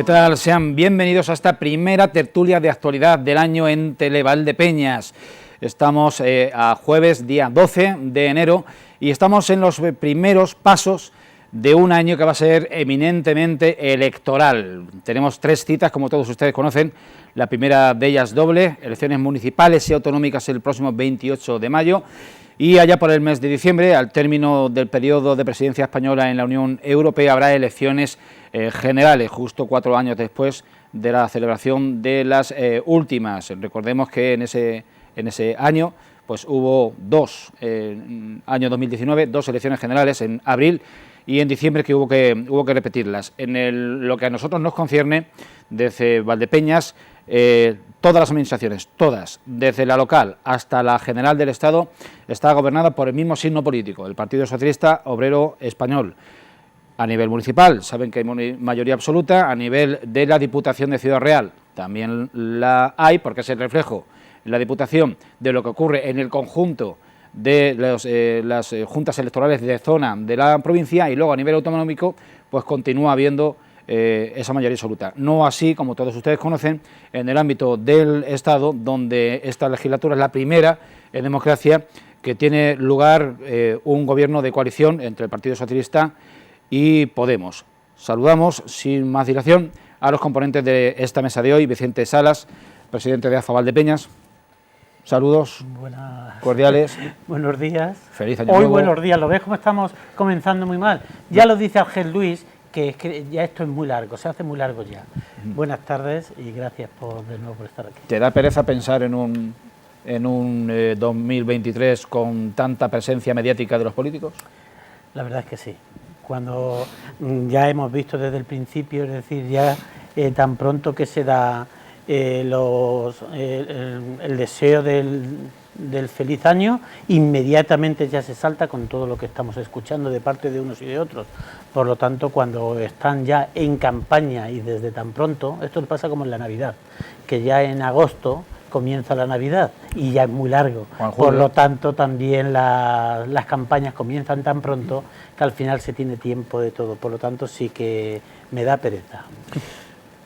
¿Qué tal? Sean bienvenidos a esta primera tertulia de actualidad del año en Televaldepeñas. Estamos a jueves, día 12 de enero, y estamos en los primeros pasos de un año que va a ser eminentemente electoral. Tenemos 3 citas, como todos ustedes conocen. La primera de ellas doble, elecciones municipales y autonómicas el próximo 28 de mayo, y allá por el mes de diciembre, al término del periodo de presidencia española en la Unión Europea, habrá elecciones generales, justo 4 años después de la celebración de las últimas. Recordemos que en ese año pues hubo año 2019, 2 elecciones generales en abril y en diciembre, que hubo que repetirlas. Lo que a nosotros nos concierne, desde Valdepeñas, todas las administraciones, todas, desde la local hasta la general del Estado, está gobernada por el mismo signo político, el Partido Socialista Obrero Español. A nivel municipal, saben que hay mayoría absoluta. A nivel de la Diputación de Ciudad Real, también la hay, porque es el reflejo en la Diputación de lo que ocurre en el conjunto de las juntas electorales de zona de la provincia, y luego a nivel autonómico pues continúa habiendo esa mayoría absoluta. No así, como todos ustedes conocen, en el ámbito del Estado, donde esta legislatura es la primera en democracia que tiene lugar un gobierno de coalición entre el Partido Socialista y Podemos. Saludamos sin más dilación a los componentes de esta mesa de hoy. Vicente Salas, presidente de AFA Valdepeñas. Saludos cordiales. Buenos días. Feliz año nuevo. Hoy buenos días. ¿Lo ves cómo estamos comenzando muy mal? Ya lo dice Ángel Luis, que es que ya esto es muy largo, se hace muy largo ya. Buenas tardes y gracias de nuevo por estar aquí. ¿Te da pereza pensar en un 2023 con tanta presencia mediática de los políticos? La verdad es que sí. Cuando ya hemos visto desde el principio, es decir, ya tan pronto que se da el deseo del feliz año, inmediatamente ya se salta con todo lo que estamos escuchando de parte de unos y de otros. Por lo tanto, cuando están ya en campaña y desde tan pronto, esto pasa como en la Navidad, que ya en agosto comienza la Navidad y ya es muy largo. Por lo tanto, también las campañas comienzan tan pronto que al final se tiene tiempo de todo. Por lo tanto, sí que me da pereza.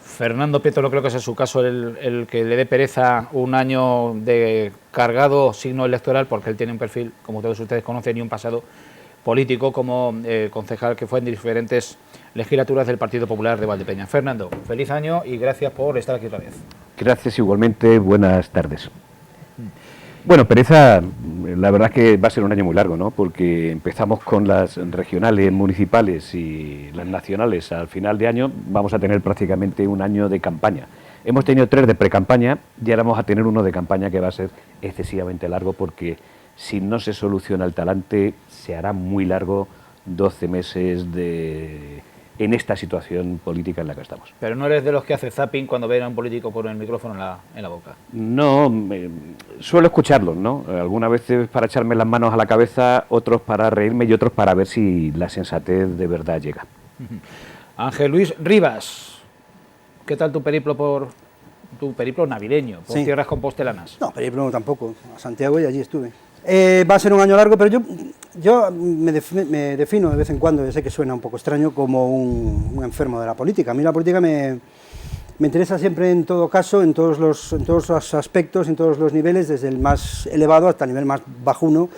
Fernando Prieto, no creo que sea su caso el que le dé pereza un año de cargado signo electoral, porque él tiene un perfil, como todos ustedes conocen, y un pasado político como concejal que fue en diferentes legislaturas del Partido Popular de Valdepeñas. Fernando, feliz año y gracias por estar aquí otra vez. Gracias igualmente, buenas tardes. Bueno, pereza, la verdad es que va a ser un año muy largo, ¿no? Porque empezamos con las regionales, municipales y las nacionales al final de año, vamos a tener prácticamente un año de campaña. Hemos tenido 3 de pre-campaña y ahora vamos a tener uno de campaña que va a ser excesivamente largo, porque si no se soluciona el talante se hará muy largo 12 meses en esta situación política en la que estamos. Pero no eres de los que hace zapping cuando ven a un político con el micrófono en la boca. No, suelo escucharlos, ¿no? Algunas veces para echarme las manos a la cabeza, otros para reírme y otros para ver si la sensatez de verdad llega. Ángel Luis Rivas, ¿qué tal tu periplo navideño por tierras compostelanas? No, periplo tampoco, a Santiago y allí estuve. Va a ser un año largo, pero yo me defino de vez en cuando, yo sé que suena un poco extraño, como un enfermo de la política. A mí la política me interesa siempre, en todo caso, en todos los aspectos, en todos los niveles, desde el más elevado hasta el nivel más bajuno,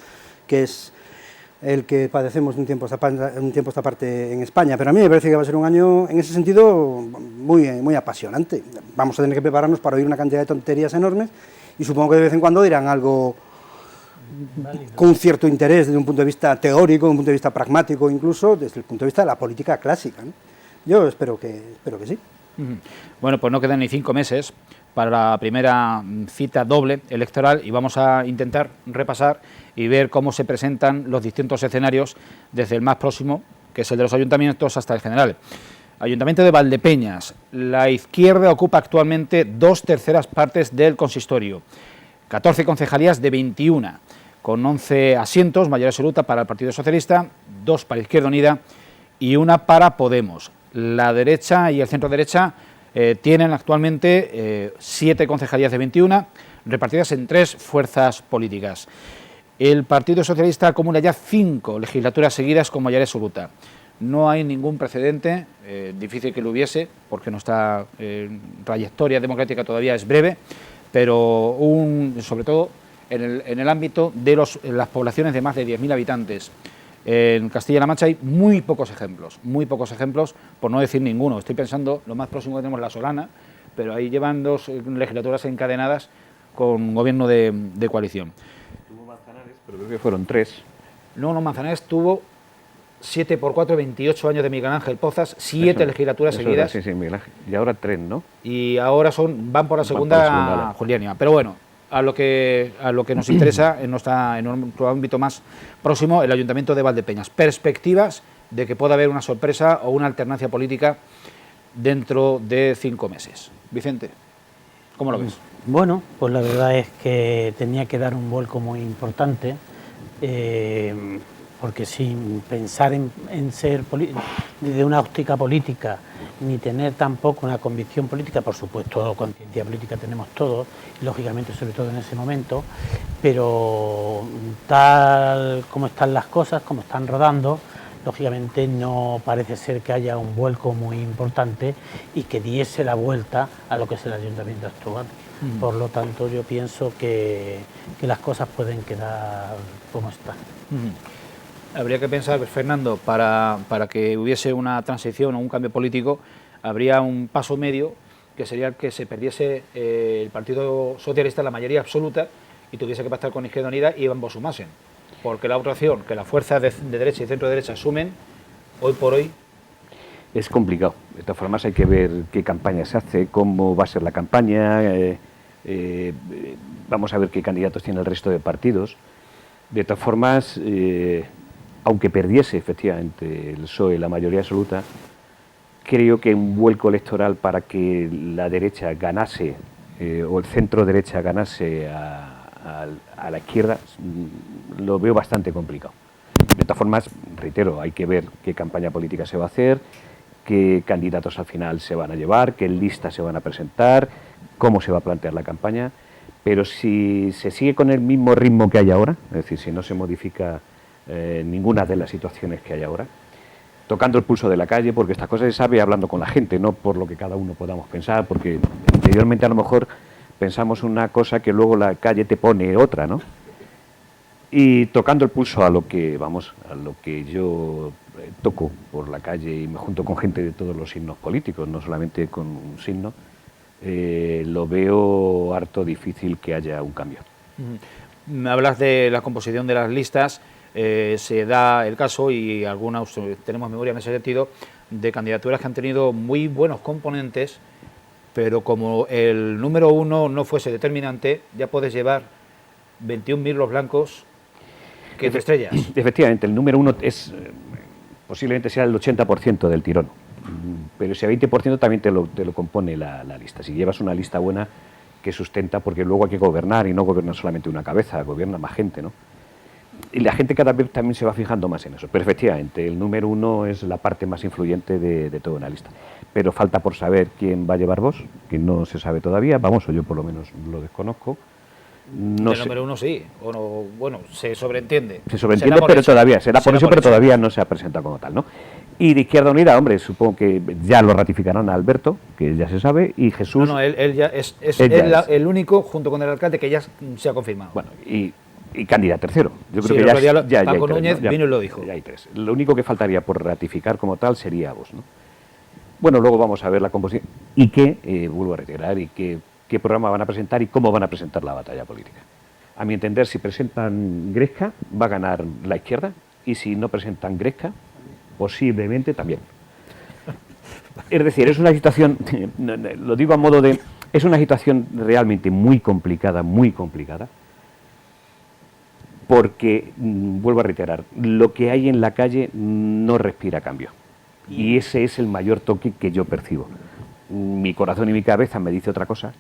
que es el que padecemos de un tiempo a esta parte en España. Pero a mí me parece que va a ser un año, en ese sentido, muy apasionante. Vamos a tener que prepararnos para oír una cantidad de tonterías enormes y supongo que de vez en cuando dirán algo con un cierto interés desde un punto de vista teórico, desde un punto de vista pragmático, incluso desde el punto de vista de la política clásica, ¿no? Yo espero que sí. Bueno, pues no quedan ni 5 meses para la primera cita doble electoral y vamos a intentar repasar y ver cómo se presentan los distintos escenarios desde el más próximo, que es el de los ayuntamientos, hasta el general. Ayuntamiento de Valdepeñas. La izquierda ocupa actualmente 2/3 partes del consistorio, 14 concejalías de 21, con 11 asientos, mayoría absoluta para el Partido Socialista, 2 para Izquierda Unida y 1 para Podemos. La derecha y el centro derecha tienen actualmente 7 concejalías de 21, repartidas en 3 fuerzas políticas. El Partido Socialista acumula ya 5 legislaturas seguidas con mayoría absoluta. no hay ningún precedente, difícil que lo hubiese, porque nuestra trayectoria democrática todavía es breve, pero sobre todo en el ámbito de las poblaciones de más de 10.000 habitantes. En Castilla-La Mancha hay muy pocos ejemplos, por no decir ninguno. Estoy pensando, lo más próximo que tenemos es La Solana, pero ahí llevan 2 legislaturas encadenadas con gobierno de coalición. Tuvo Manzanares, pero creo que fueron 3. No, Manzanares tuvo 7 por 4, 28 años de Miguel Ángel Pozas, 7 legislaturas seguidas. Sí, Miguel Ángel. Y ahora 3, ¿no? Y ahora van por la segunda Juliania. Pero bueno, a lo que nos interesa en nuestro ámbito más próximo, el Ayuntamiento de Valdepeñas. Perspectivas de que pueda haber una sorpresa o una alternancia política dentro de 5 meses. Vicente, ¿cómo lo ves? Bueno, pues la verdad es que tenía que dar un vuelco muy importante, porque sin pensar en ser de una óptica política, ni tener tampoco una convicción política, por supuesto, conciencia política tenemos todos, y lógicamente sobre todo en ese momento, pero tal como están las cosas, como están rodando, lógicamente no parece ser que haya un vuelco muy importante y que diese la vuelta a lo que es el ayuntamiento actual. Por lo tanto, yo pienso que las cosas pueden quedar como están. Habría que pensar, Fernando, para que hubiese una transición o un cambio político, habría un paso medio, que sería el que se perdiese el Partido Socialista la mayoría absoluta y tuviese que pactar con Izquierda Unida y ambos sumasen. Porque la otra opción, que las fuerzas de derecha y centro derecha asumen, hoy por hoy... Es complicado. De todas formas hay que ver qué campaña se hace, cómo va a ser la campaña, vamos a ver qué candidatos tiene el resto de partidos. De todas formas, aunque perdiese efectivamente el PSOE la mayoría absoluta, creo que un vuelco electoral para que la derecha ganase o el centro derecha ganase a la izquierda lo veo bastante complicado. De todas formas, reitero, hay que ver qué campaña política se va a hacer, qué candidatos al final se van a llevar, qué listas se van a presentar, cómo se va a plantear la campaña, pero si se sigue con el mismo ritmo que hay ahora, es decir, si no se modifica ninguna de las situaciones que hay ahora, tocando el pulso de la calle, porque estas cosas se sabe hablando con la gente, no por lo que cada uno podamos pensar, porque interiormente a lo mejor pensamos una cosa que luego la calle te pone otra, ¿no? Y tocando el pulso a lo que yo toco por la calle y me junto con gente de todos los signos políticos, no solamente con un signo, lo veo harto difícil que haya un cambio. Hablas de la composición de las listas, se da el caso, y algunas tenemos memoria en ese sentido, de candidaturas que han tenido muy buenos componentes, pero como el número 1 no fuese determinante, ya puedes llevar 21.000 los blancos que te estrellas. Efectivamente, el número 1 es posiblemente sea el 80% del tirón, pero ese 20% también te lo compone la lista. Si llevas una lista buena que sustenta, porque luego hay que gobernar, y no gobierna solamente una cabeza, gobierna más gente, ¿no? Y la gente cada vez también se va fijando más en eso. Pero efectivamente, el número 1 es la parte más influyente de toda una lista. Pero falta por saber quién va a llevar voz, que no se sabe todavía, vamos, o yo por lo menos lo desconozco. No el número 1 sí, o no, bueno, se sobreentiende. Se sobreentiende, pero todavía, será por eso, pero todavía no se ha presentado como tal, ¿no? Y de Izquierda Unida, hombre, supongo que ya lo ratificarán a Alberto, que ya se sabe, y Jesús... No, él ya es el único, junto con el alcalde, que ya se ha confirmado. Bueno, y candidato tercero. Yo creo que ya Paco hay Núñez, ¿no? vino y lo dijo. Ya hay 3. Lo único que faltaría por ratificar como tal sería vos, ¿no? Bueno, luego vamos a ver la composición y qué, vuelvo a reiterar, y qué programa van a presentar y cómo van a presentar la batalla política. A mi entender, si presentan Gresca, va a ganar la izquierda, y si no presentan Gresca, posiblemente también. Es decir, es una situación, lo digo a modo de, es una situación realmente muy complicada, porque, vuelvo a reiterar, lo que hay en la calle no respira cambio. Y ese es el mayor toque que yo percibo. Mi corazón y mi cabeza me dice otra cosa,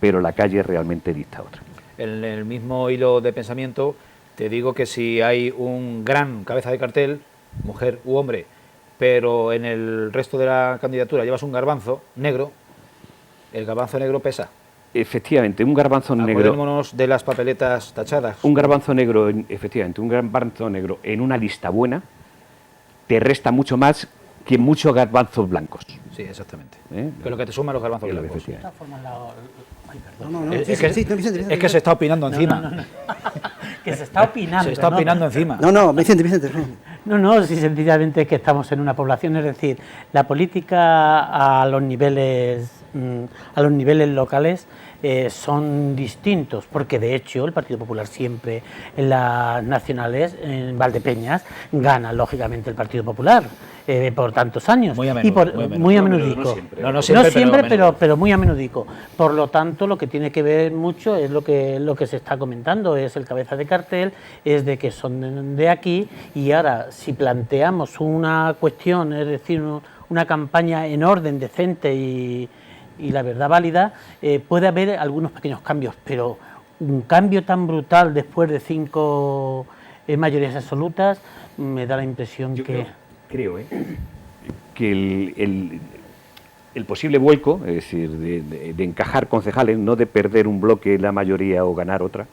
pero la calle realmente dicta otra. En el mismo hilo de pensamiento, te digo que si hay un gran cabeza de cartel, mujer u hombre, pero en el resto de la candidatura llevas un garbanzo negro, el garbanzo negro pesa. Efectivamente, un garbanzo negro... Acordémonos de las papeletas tachadas. Un garbanzo negro, efectivamente, un garbanzo negro en una lista buena te resta mucho más que muchos garbanzos blancos. Sí, exactamente. ¿Eh? Que lo que te suma los garbanzos blancos. De todas formas, ay, perdón. No, no, Es sí, que- sí, no, Vicente, Es que se está opinando encima. No. Que se está opinando. Se está ¿no? opinando encima. no, Vicente, No, sí, sencillamente es que estamos en una población, es decir, la política a los niveles locales son distintos, porque de hecho el Partido Popular siempre en las nacionales, en Valdepeñas, gana lógicamente el Partido Popular por tantos años. Muy a menudo, y por, muy a menudo. muy a No, pero menudico. no siempre. No No siempre, siempre, pero a menudo. pero muy a menudico. Por lo tanto, lo que tiene que ver mucho es lo que se está comentando, es el cabeza de cartel, es de que son de aquí, y ahora si planteamos una cuestión, es decir, una campaña en orden, decente y la verdad válida, puede haber algunos pequeños cambios, pero un cambio tan brutal después de 5 mayorías absolutas, me da la impresión Yo que... creo que el posible vuelco, es decir, de encajar concejales, no de perder un bloque la mayoría o ganar otra,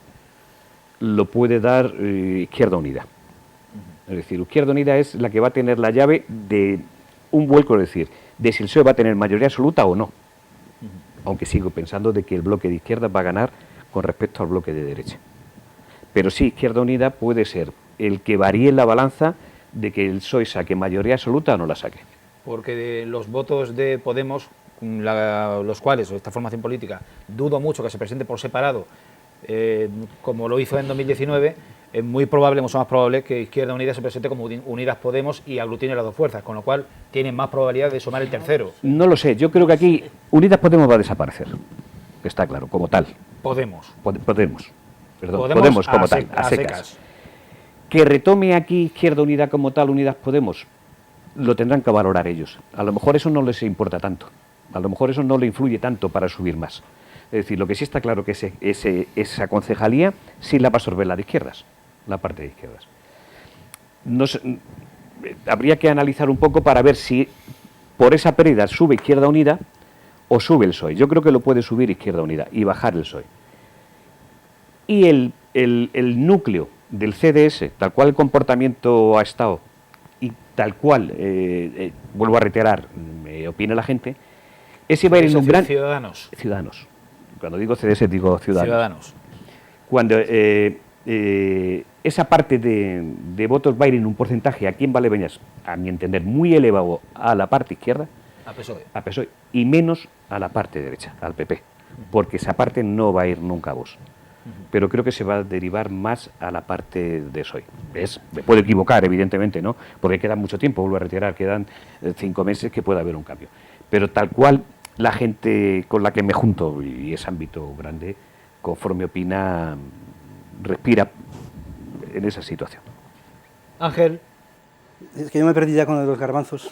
lo puede dar Izquierda Unida. Es decir, Izquierda Unida es la que va a tener la llave de un vuelco, es decir, de si el PSOE va a tener mayoría absoluta o no. Aunque sigo pensando de que el bloque de izquierda va a ganar con respecto al bloque de derecha. Pero sí, Izquierda Unida puede ser el que varíe la balanza de que el PSOE saque mayoría absoluta o no la saque. Porque de los votos de Podemos, los cuales, o esta formación política, dudo mucho que se presente por separado, como lo hizo en 2019, es muy probable, mucho más probable, que Izquierda Unida se presente como Unidas Podemos y aglutine las dos fuerzas, con lo cual tiene más probabilidad de sumar el tercero. No lo sé, yo creo que aquí Unidas Podemos va a desaparecer. Está claro, como tal. Podemos. Podemos como tal, a secas. Que retome aquí Izquierda Unida como tal, Unidas Podemos, lo tendrán que valorar ellos. A lo mejor eso no les importa tanto, a lo mejor eso no le influye tanto para subir más. Es decir, lo que sí está claro que esa concejalía sí la va a absorber la de izquierdas, la parte de izquierdas. Habría que analizar un poco para ver si por esa pérdida sube Izquierda Unida o sube el PSOE. Yo creo que lo puede subir Izquierda Unida y bajar el PSOE. Y el núcleo del CDS, tal cual el comportamiento ha estado y tal cual, vuelvo a reiterar, opina la gente, ese va a ir en un gran... Ciudadanos. Ciudadanos. Cuando digo CDS digo Ciudadanos. Cuando esa parte de votos va a ir en un porcentaje aquí en Valdepeñas, a mi entender, muy elevado a la parte izquierda, A PSOE. y menos a la parte derecha, al PP, porque esa parte no va a ir nunca a Vox. Pero creo que se va a derivar más a la parte de PSOE. Me puedo equivocar, evidentemente, ¿no? Porque queda mucho tiempo, vuelvo a reiterar, quedan 5 meses que puede haber un cambio. Pero tal cual la gente con la que me junto, y ese ámbito grande, conforme opina, respira en esa situación. Ángel, Es que yo me perdí ya con lo de los garbanzos.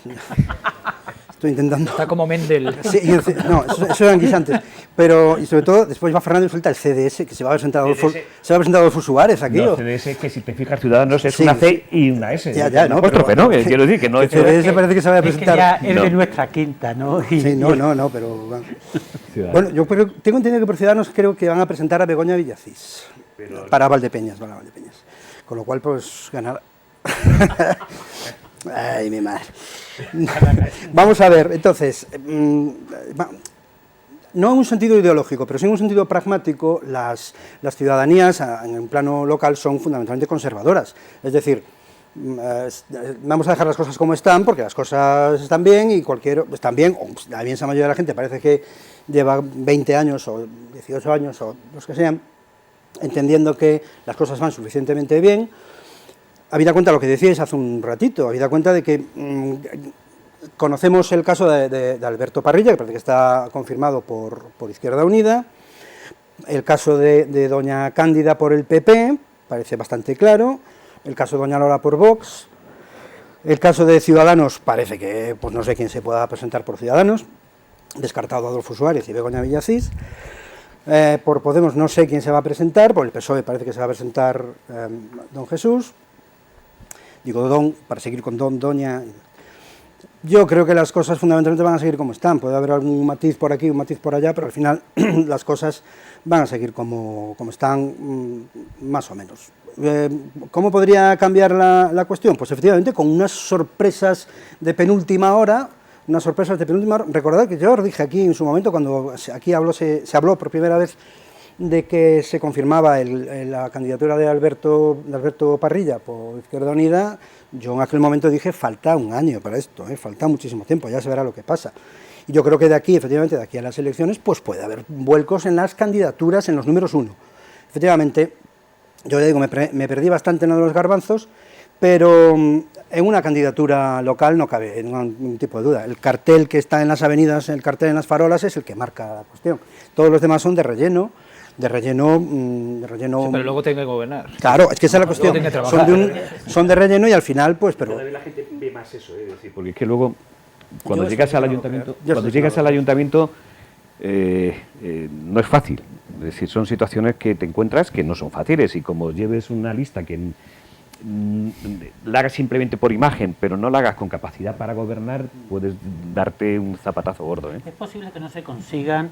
Estoy intentando. está como Mendel. Sí, no, eso eran guisantes. Pero, y sobre todo, después va Fernando y suelta el CDS, que se va a presentar a Adolfo Suárez aquí. No, CDS es que si te fijas, Ciudadanos es Sí, una C y una S. Ya, no, apóstrofe, ¿no? Quiero decir que no es... CDS parece que se va a Es que presentar. ya es No. de nuestra quinta, ¿no? Sí, no, pero... Bueno, yo tengo entendido que por Ciudadanos creo que van a presentar a Begoña Villacís para Valdepeñas. Con lo cual, pues, ganar... Ay, mi madre. Vamos a ver, entonces, no en un sentido ideológico, pero sí en un sentido pragmático, las ciudadanías en un plano local son fundamentalmente conservadoras. Es decir, vamos a dejar las cosas como están, porque las cosas están bien y están bien, o la inmensa mayoría de la gente parece que lleva 20 años o 18 años o los que sean, entendiendo que las cosas van suficientemente bien. Habida cuenta lo que decíais hace un ratito, habida cuenta de que conocemos el caso de Alberto Parrilla, que parece que está confirmado por Izquierda Unida, el caso de doña Cándida por el PP, parece bastante claro, el caso de doña Lola por Vox, el caso de Ciudadanos, parece que pues no sé quién se pueda presentar por Ciudadanos, descartado Adolfo Suárez y Begoña Villacís. Por Podemos no sé quién se va a presentar, por el PSOE parece que se va a presentar don Jesús. Digo don, para seguir con don, doña. Yo creo que las cosas fundamentalmente van a seguir como están. Puede haber algún matiz por aquí, un matiz por allá, pero al final las cosas van a seguir como están, más o menos. ¿Cómo podría cambiar la cuestión? Pues efectivamente con unas sorpresas de penúltima hora. Recordad que yo os dije aquí en su momento, cuando aquí se habló por primera vez de que se confirmaba la candidatura de Alberto Parrilla por Izquierda Unida, yo en aquel momento dije, falta un año para esto, falta muchísimo tiempo, ya se verá lo que pasa. Y yo creo que efectivamente, de aquí a las elecciones, pues puede haber vuelcos en las candidaturas, en los números 1. Efectivamente, yo le digo, me perdí bastante en uno de los garbanzos, pero en una candidatura local no cabe ningún tipo de duda. El cartel que está en las avenidas, el cartel en las farolas, es el que marca la cuestión. Todos los demás son de relleno. Sí, pero luego tiene que gobernar. Claro, es que esa es la cuestión. Son de relleno y al final, pues, pero... Cada vez la gente ve más eso, es decir, porque es que luego, cuando llegas al ayuntamiento, no es fácil. Es decir, son situaciones que te encuentras que no son fáciles, y como lleves una lista que la hagas simplemente por imagen, pero no la hagas con capacidad para gobernar, puedes darte un zapatazo gordo. Es posible que no se consigan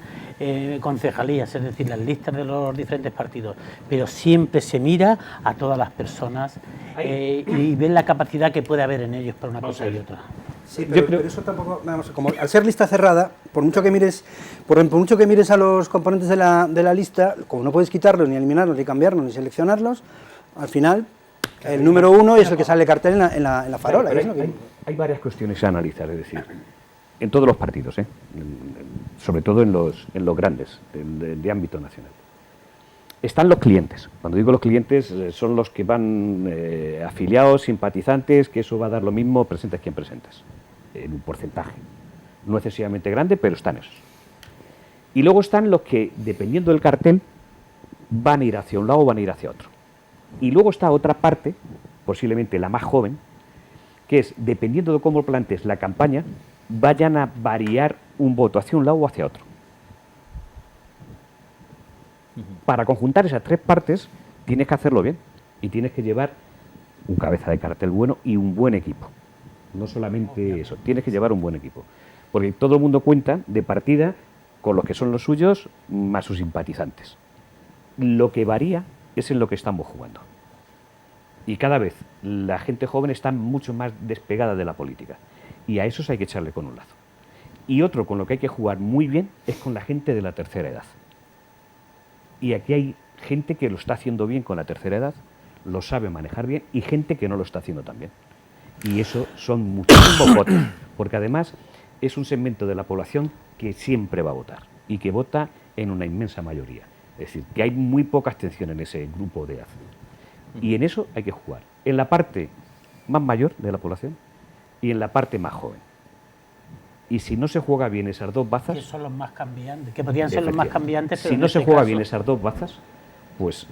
concejalías, es decir, las listas de los diferentes partidos, pero siempre se mira a todas las personas y ven la capacidad que puede haber en ellos para una cosa y otra. Sí, pero eso tampoco, vamos, como al ser lista cerrada, por mucho que mires a los componentes de la lista, como no puedes quitarlos, ni eliminarlos, ni cambiarlos, ni seleccionarlos, al final el número 1 es el que sale cartel en la farola. Hay varias cuestiones a analizar, es decir, en todos los partidos, sobre todo en los grandes, de ámbito nacional. Están los clientes. Cuando digo los clientes, son los que van afiliados, simpatizantes, que eso va a dar lo mismo, presentes quien presentes, en un porcentaje. No excesivamente grande, pero están esos. Y luego están los que, dependiendo del cartel, van a ir hacia un lado o van a ir hacia otro. Y luego está otra parte, posiblemente la más joven, que es, dependiendo de cómo plantees la campaña, vayan a variar un voto hacia un lado o hacia otro. Para conjuntar esas tres partes, tienes que hacerlo bien. Y tienes que llevar un cabeza de cartel bueno y un buen equipo. No solamente eso, tienes que llevar un buen equipo. Porque todo el mundo cuenta de partida con los que son los suyos más sus simpatizantes. Lo que varía es en lo que estamos jugando. Y cada vez la gente joven está mucho más despegada de la política. Y a esos hay que echarle con un lazo. Y otro con lo que hay que jugar muy bien es con la gente de la tercera edad. Y aquí hay gente que lo está haciendo bien con la tercera edad, lo sabe manejar bien, y gente que no lo está haciendo tan bien. Y eso son muchísimos votos, porque además es un segmento de la población que siempre va a votar, y que vota en una inmensa mayoría. Es decir, que hay muy poca abstención en ese grupo de edad. Y en eso hay que jugar, en la parte más mayor de la población y en la parte más joven. Y si no se juega bien esas dos bazas... Que son los más cambiantes, que podrían ser los más cambiantes, pero si no se juega bien esas dos bazas, pues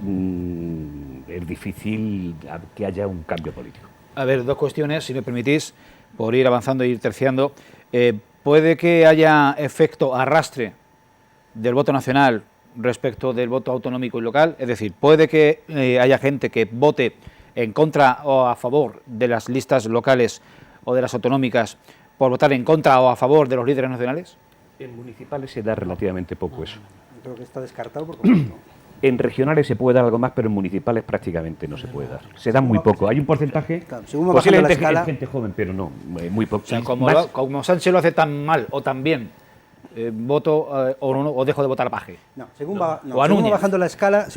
es difícil que haya un cambio político. A ver, dos cuestiones, si me permitís, por ir avanzando e ir terciando. ¿Puede que haya efecto arrastre del voto nacional respecto del voto autonómico y local? Es decir, ¿puede que haya gente que vote en contra o a favor de las listas locales o de las autonómicas por votar en contra o a favor de los líderes nacionales? En municipales se da relativamente poco eso. Creo que está descartado por completo. En regionales se puede dar algo más, pero en municipales prácticamente no se puede dar. Se da muy poco. Hay un porcentaje, Claro, posiblemente gente joven, pero no, muy poco. O sea, como Sánchez lo hace tan mal o tan bien, voto o dejo de votar a Paje. No, según va bajando la escala,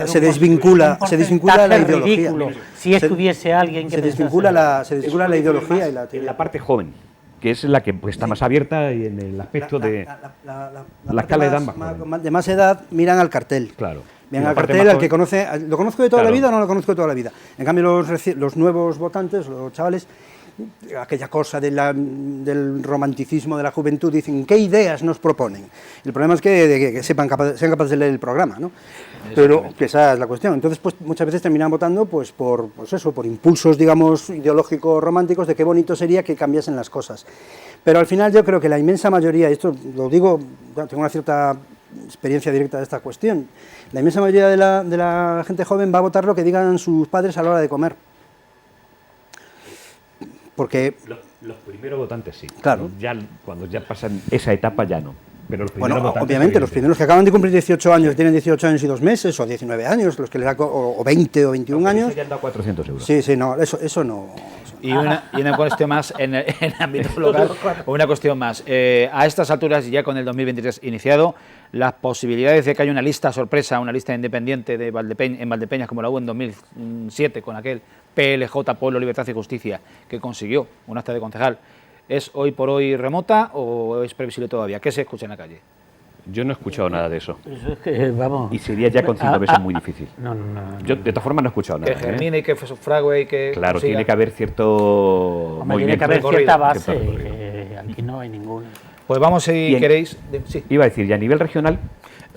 se desvincula la ideología. Ridículo. Si estuviese alguien que se desvincula la ideología y la teoría. La parte joven, que es la que está más abierta y en el aspecto de la escala de edad más de más edad miran al cartel. Claro. Miran al cartel, al que conoce, ¿lo conozco de toda la vida o no lo conozco de toda la vida? En cambio, los nuevos votantes, los chavales, aquella cosa del romanticismo de la juventud, dicen, ¿qué ideas nos proponen? El problema es que sean capaces de leer el programa, ¿no? Pero que esa es la cuestión. Entonces, pues muchas veces terminan votando por impulsos, digamos, ideológicos, románticos, de qué bonito sería que cambiasen las cosas. Pero al final yo creo que la inmensa mayoría, y esto lo digo, tengo una cierta experiencia directa de esta cuestión, la inmensa mayoría de la gente joven va a votar lo que digan sus padres a la hora de comer. Porque los primeros votantes sí. Claro. Ya, cuando ya pasan esa etapa ya no. Pero los primeros Bueno, votantes, obviamente, los primeros que acaban de cumplir 18 años, tienen 18 años y 2 meses, o 19 años, los que les da, o 20 o 21 años. Ya han dado 400 euros. Sí, no, eso no. Y una cuestión más en el ámbito local, una cuestión más. A estas alturas, ya con el 2023 iniciado, las posibilidades de que haya una lista sorpresa, una lista independiente de en Valdepeñas, como la hubo en 2007, con aquel PLJ, Pueblo, Libertad y Justicia, que consiguió un acta de concejal, ¿es hoy por hoy remota o es previsible todavía? ¿Qué se escucha en la calle? Yo no he escuchado nada de eso. Eso es que, vamos... Y sería ya con 5 meses muy difícil. No. Yo, de todas formas, no he escuchado nada. Que germine y que sufrague y que... Claro, consiga. tiene que haber cierto Hombre, tiene que haber recorrido, cierta base, cierto recorrido. aquí no hay ninguna. Pues vamos, si Bien. queréis... Sí. Iba a decir, y a nivel regional...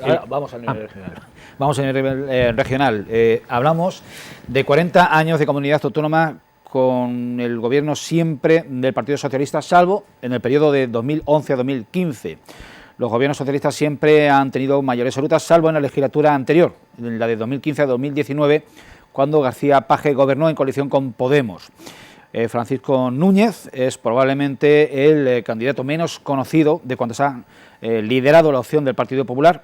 Ahora vamos al nivel regional. Vamos al nivel regional. Hablamos de 40 años de comunidad autónoma con el gobierno siempre del Partido Socialista, salvo en el periodo de 2011 a 2015. Los gobiernos socialistas siempre han tenido mayores absolutas, salvo en la legislatura anterior, en la de 2015 a 2019, cuando García Page gobernó en coalición con Podemos. Francisco Núñez es probablemente el candidato menos conocido de cuando se ha liderado la opción del Partido Popular,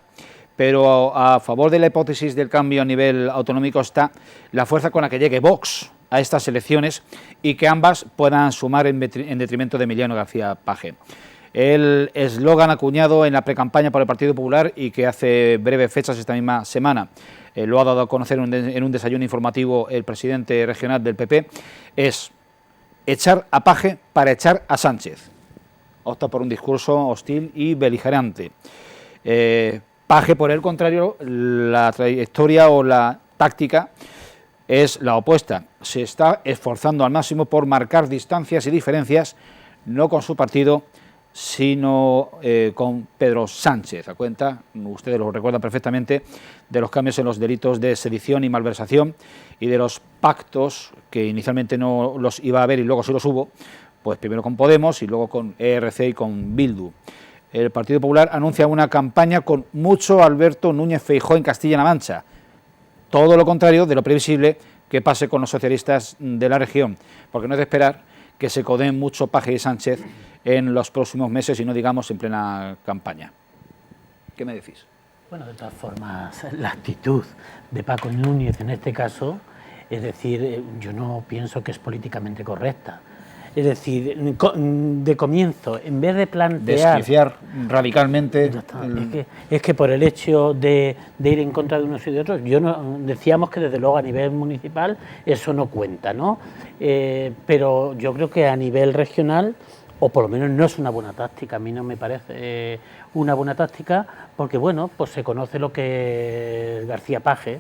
pero a favor de la hipótesis del cambio a nivel autonómico está la fuerza con la que llegue Vox a estas elecciones y que ambas puedan sumar en detrimento de Emiliano García Page. El eslogan acuñado en la precampaña por el Partido Popular y que hace breves fechas esta misma semana lo ha dado a conocer en un desayuno informativo el presidente regional del PP es echar a Page para echar a Sánchez. Opta por un discurso hostil y beligerante. Page, por el contrario, la trayectoria o la táctica es la opuesta. Se está esforzando al máximo por marcar distancias y diferencias, no con su partido, sino con Pedro Sánchez. A cuenta, ustedes lo recuerdan perfectamente, de los cambios en los delitos de sedición y malversación y de los pactos que inicialmente no los iba a haber y luego sí los hubo, pues primero con Podemos y luego con ERC y con Bildu. El Partido Popular anuncia una campaña con mucho Alberto Núñez Feijóo en Castilla-La Mancha. Todo lo contrario de lo previsible que pase con los socialistas de la región, porque no es de esperar que se codeen mucho Page y Sánchez en los próximos meses y no digamos en plena campaña. ¿Qué me decís? Bueno, de todas formas, la actitud de Paco Núñez en este caso, es decir, yo no pienso que es políticamente correcta. Es decir, de comienzo, en vez de plantear... Desquiciar radicalmente... Es que por el hecho de ir en contra de unos y de otros, decíamos que desde luego a nivel municipal eso no cuenta, ¿no? Pero yo creo que a nivel regional, o por lo menos no es una buena táctica, a mí no me parece una buena táctica, porque bueno, pues se conoce lo que García Page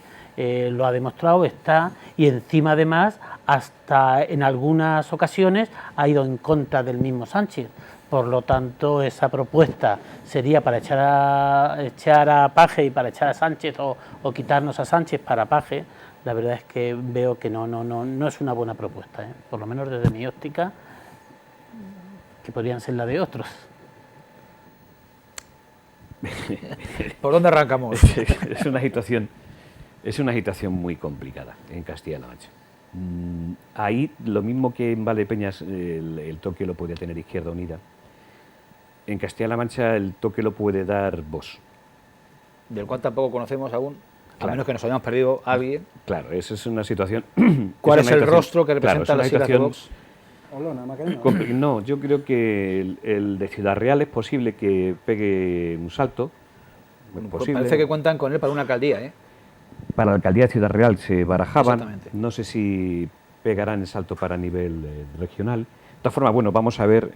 lo ha demostrado, está, y encima además, hasta en algunas ocasiones ha ido en contra del mismo Sánchez. Por lo tanto, esa propuesta sería para echar a Page y para echar a Sánchez o quitarnos a Sánchez para Page. La verdad es que veo que no es una buena propuesta, por lo menos desde mi óptica, que podrían ser la de otros. ¿Por dónde arrancamos? Es una situación muy complicada en Castilla-La Mancha. Ahí, lo mismo que en Valdepeñas, el toque lo puede tener Izquierda Unida. En Castilla-La Mancha el toque lo puede dar Vox. Del cual tampoco conocemos aún, Claro. a menos que nos hayamos perdido a alguien. Claro, esa es una situación... ¿Cuál es una el situación- rostro que representa claro, las es una siglas de situación Vox? Olona, Macarena. No, yo creo que el de Ciudad Real es posible que pegue un salto. Es Pues posible. parece que cuentan con él para una alcaldía, ¿eh? Para la alcaldía de Ciudad Real se barajaban. Exactamente. No sé si pegarán el salto para nivel regional. De todas formas, bueno, vamos a ver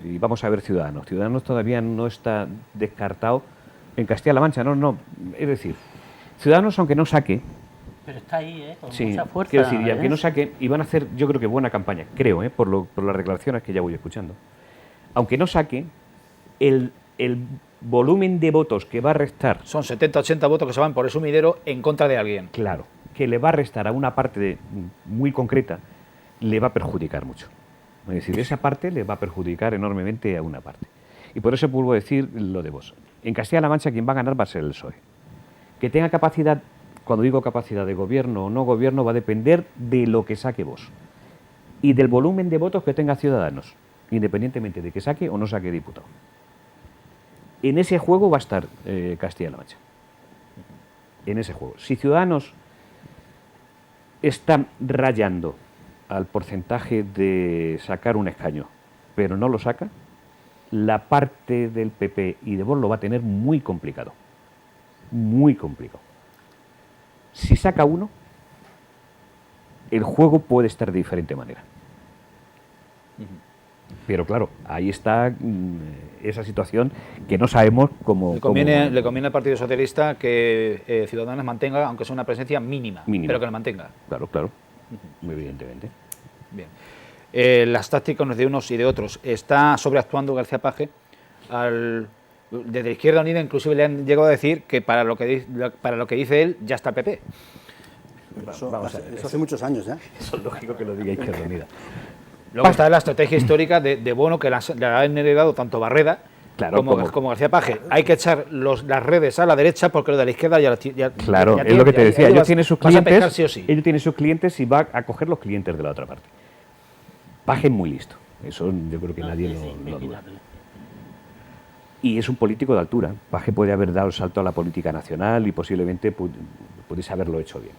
Ciudadanos. Ciudadanos todavía no está descartado en Castilla-La Mancha, no. Es decir, Ciudadanos, aunque no saque, Pero está ahí, con sí, mucha fuerza. quiero decir, y aunque no saque, y van a hacer, yo creo que buena campaña, creo, por las declaraciones que ya voy escuchando. Aunque no saque, el volumen de votos que va a restar, Son 70, 80 votos que se van por el sumidero en contra de alguien. claro, que le va a restar a una parte muy concreta, le va a perjudicar mucho. Es decir, esa parte le va a perjudicar enormemente a una parte. Y por eso vuelvo a decir lo de Vox. En Castilla-La Mancha quien va a ganar va a ser el PSOE. Que tenga capacidad, cuando digo capacidad de gobierno o no gobierno, va a depender de lo que saque Vox. Y del volumen de votos que tenga Ciudadanos, independientemente de que saque o no saque diputado. En ese juego va a estar Castilla-La Mancha. En ese juego. Si Ciudadanos está rayando al porcentaje de sacar un escaño, pero no lo saca, la parte del PP y de Vox lo va a tener muy complicado. Muy complicado. Si saca uno, el juego puede estar de diferente manera. Pero claro, ahí está esa situación que no sabemos cómo... Le conviene al Partido Socialista que Ciudadanos mantenga, aunque sea una presencia mínima, pero que la mantenga. Claro, claro, muy evidentemente. Bien. Las tácticas de unos y de otros. Está sobreactuando García Paje. Desde la Izquierda Unida inclusive le han llegado a decir que para lo que dice él ya está el PP. Eso hace muchos años ya. Eso es lógico que lo diga Izquierda Unida. Luego está la estrategia histórica de Bono que le han heredado tanto Barreda como García Paje. Hay que echar las redes a la derecha porque lo de la izquierda ya claro, es lo que te decía. Ellos tienen sus clientes, sí o sí. Ellos tienen sus clientes y va a coger los clientes de la otra parte. Paje es muy listo. Eso yo creo que nadie lo duda. Y es un político de altura. Paje puede haber dado el salto a la política nacional y posiblemente pudiese haberlo hecho bien.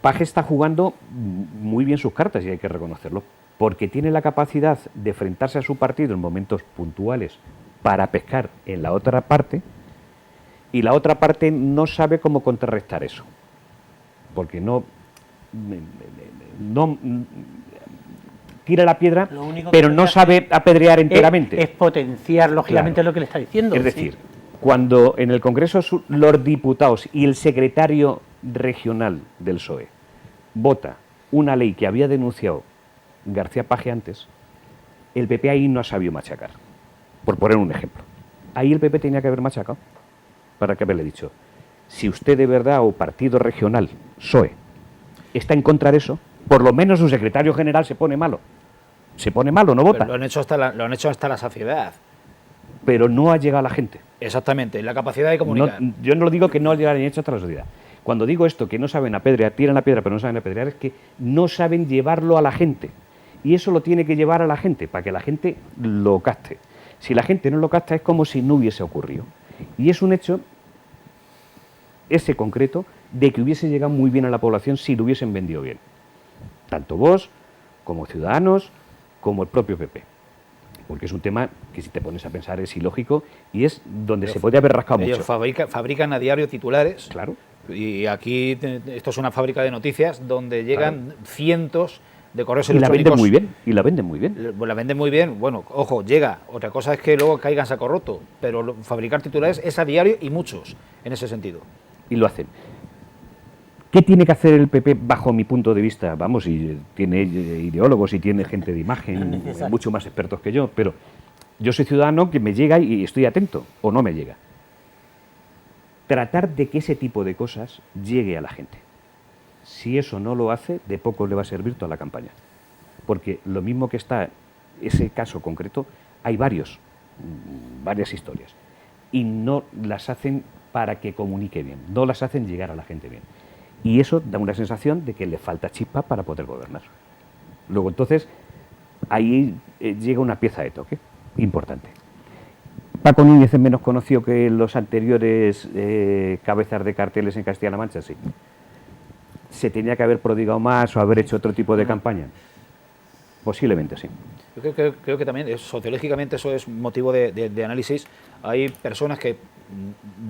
Paje está jugando muy bien sus cartas y hay que reconocerlo, porque tiene la capacidad de enfrentarse a su partido en momentos puntuales para pescar en la otra parte, y la otra parte no sabe cómo contrarrestar eso, porque no tira la piedra, pero no sabe apedrear enteramente. Es potenciar, lógicamente, lo que le está diciendo. Es decir, cuando en el Congreso los diputados y el secretario regional del PSOE vota una ley que había denunciado García Paje antes, el PP ahí no ha sabido machacar, por poner un ejemplo. Ahí el PP tenía que haber machacado, para que haberle dicho, si usted de verdad o partido regional, PSOE, está en contra de eso, por lo menos su secretario general se pone malo, no vota. Pero lo han hecho hasta la saciedad. Pero no ha llegado a la gente. Exactamente, la capacidad de comunicar. Yo no digo que no hayan hecho hasta la sociedad. Cuando digo esto, que no saben apedrear, tiran la piedra pero no saben apedrear, es que no saben llevarlo a la gente. Y eso lo tiene que llevar a la gente, para que la gente lo capte. Si la gente no lo capta es como si no hubiese ocurrido. Y es un hecho, ese concreto, de que hubiese llegado muy bien a la población si lo hubiesen vendido bien. Tanto vos, como Ciudadanos, como el propio PP. Porque es un tema que si te pones a pensar es ilógico y es donde se puede haber rascado mucho. Ellos fabrican a diario titulares. Claro. Y aquí esto es una fábrica de noticias donde llegan cientos de correos electrónicos. Y la venden muy bien. Bueno, ojo, llega. Otra cosa es que luego caigan saco roto. Pero fabricar titulares es a diario y muchos en ese sentido. Y lo hacen. ¿Qué tiene que hacer el PP bajo mi punto de vista? Vamos, y tiene ideólogos y tiene gente de imagen, mucho más expertos que yo, pero yo soy ciudadano que me llega y estoy atento, o no me llega. Tratar de que ese tipo de cosas llegue a la gente. Si eso no lo hace, de poco le va a servir toda la campaña. Porque lo mismo que está ese caso concreto, hay varias historias. Y no las hacen para que comunique bien, no las hacen llegar a la gente bien. Y eso da una sensación de que le falta chispa para poder gobernar. Luego, entonces, ahí llega una pieza de toque importante. Paco Núñez es menos conocido que los anteriores cabezas de carteles en Castilla-La Mancha, sí. ¿Se tenía que haber prodigado más o haber hecho otro tipo de campaña? Posiblemente sí. Yo creo que también, sociológicamente, eso es motivo de análisis. Hay personas que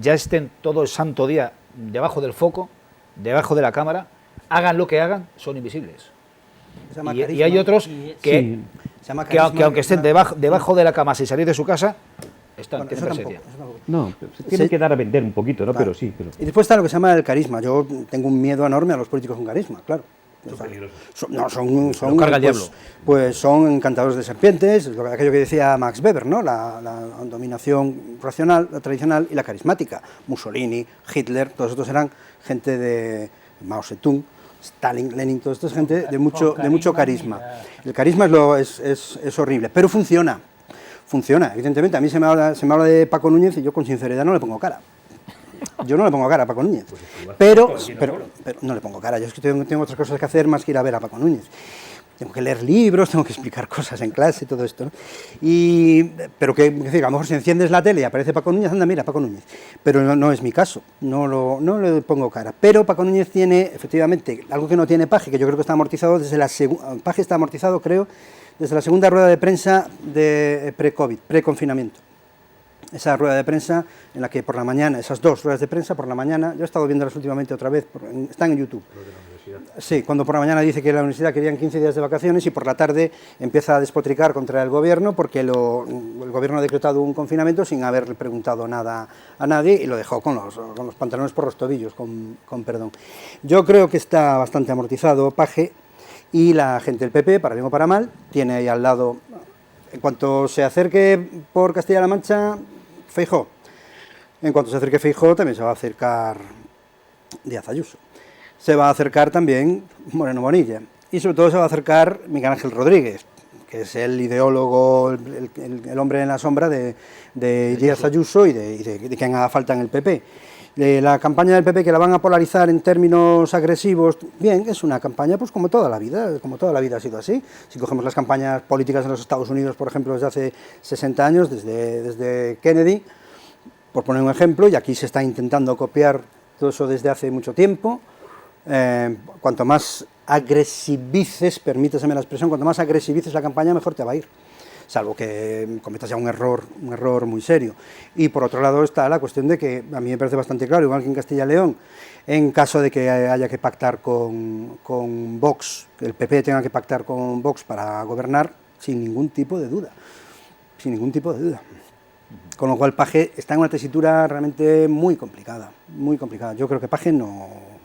ya estén todo el santo día debajo del foco, debajo de la cámara, hagan lo que hagan, son invisibles. Y hay otros que aunque estén debajo de la cama sin salir de su casa, están en presencia. No, se tienen que dar a vender un poquito, ¿no? Claro. Pero sí. Pero... Y después está lo que se llama el carisma. Yo tengo un miedo enorme a los políticos con carisma, claro. Son encantadores de serpientes, aquello que decía Max Weber, ¿no? La dominación racional, la tradicional y la carismática. Mussolini, Hitler, todos estos eran gente de Mao Zedong, Stalin, Lenin, toda esta gente de mucho carisma. El carisma es horrible, pero funciona, evidentemente. A mí se me habla de Paco Núñez y yo con sinceridad no le pongo cara. Yo no le pongo cara a Paco Núñez, pero no le pongo cara. Yo es que tengo otras cosas que hacer más que ir a ver a Paco Núñez. tengo que leer libros, tengo que explicar cosas en clase, todo esto, ¿no? Pero que, es decir, a lo mejor si enciendes la tele y aparece Paco Núñez, anda, mira, Paco Núñez. Pero no es mi caso, no le pongo cara. Pero Paco Núñez tiene, efectivamente, algo que no tiene Paje, que yo creo que está amortizado desde la segunda... Paje está amortizado, creo, desde la segunda rueda de prensa de pre-COVID, pre-confinamiento. Esa rueda de prensa en la que por la mañana, esas dos ruedas de prensa por la mañana, yo he estado viéndolas últimamente otra vez, están en YouTube. Sí, cuando por la mañana dice que la universidad querían 15 días de vacaciones y por la tarde empieza a despotricar contra el gobierno porque el gobierno ha decretado un confinamiento sin haberle preguntado nada a nadie y lo dejó con los pantalones por los tobillos, con perdón. Yo creo que está bastante amortizado Paje y la gente del PP, para bien o para mal, tiene ahí al lado, en cuanto se acerque por Castilla-La Mancha, Feijóo. En cuanto se acerque Feijóo también se va a acercar Díaz Ayuso. Se va a acercar también Moreno Bonilla y sobre todo se va a acercar Miguel Ángel Rodríguez, que es el ideólogo, el hombre en la sombra de Díaz Ayuso y de quien haga falta en el PP. La campaña del PP, que la van a polarizar en términos agresivos, bien, es una campaña pues como toda la vida ha sido así. Si cogemos las campañas políticas en los Estados Unidos, por ejemplo, desde hace 60 años, desde Kennedy, por poner un ejemplo, y aquí se está intentando copiar todo eso desde hace mucho tiempo. Cuanto más agresivices, permíteseme la expresión, cuanto más agresivices la campaña, mejor te va a ir, salvo que cometas ya un error muy serio. Y por otro lado está la cuestión de que a mí me parece bastante claro, igual que en Castilla y León, en caso de que haya que pactar con Vox, que el PP tenga que pactar con Vox para gobernar, sin ningún tipo de duda. Con lo cual Paje está en una tesitura realmente muy complicada. Yo creo que Paje no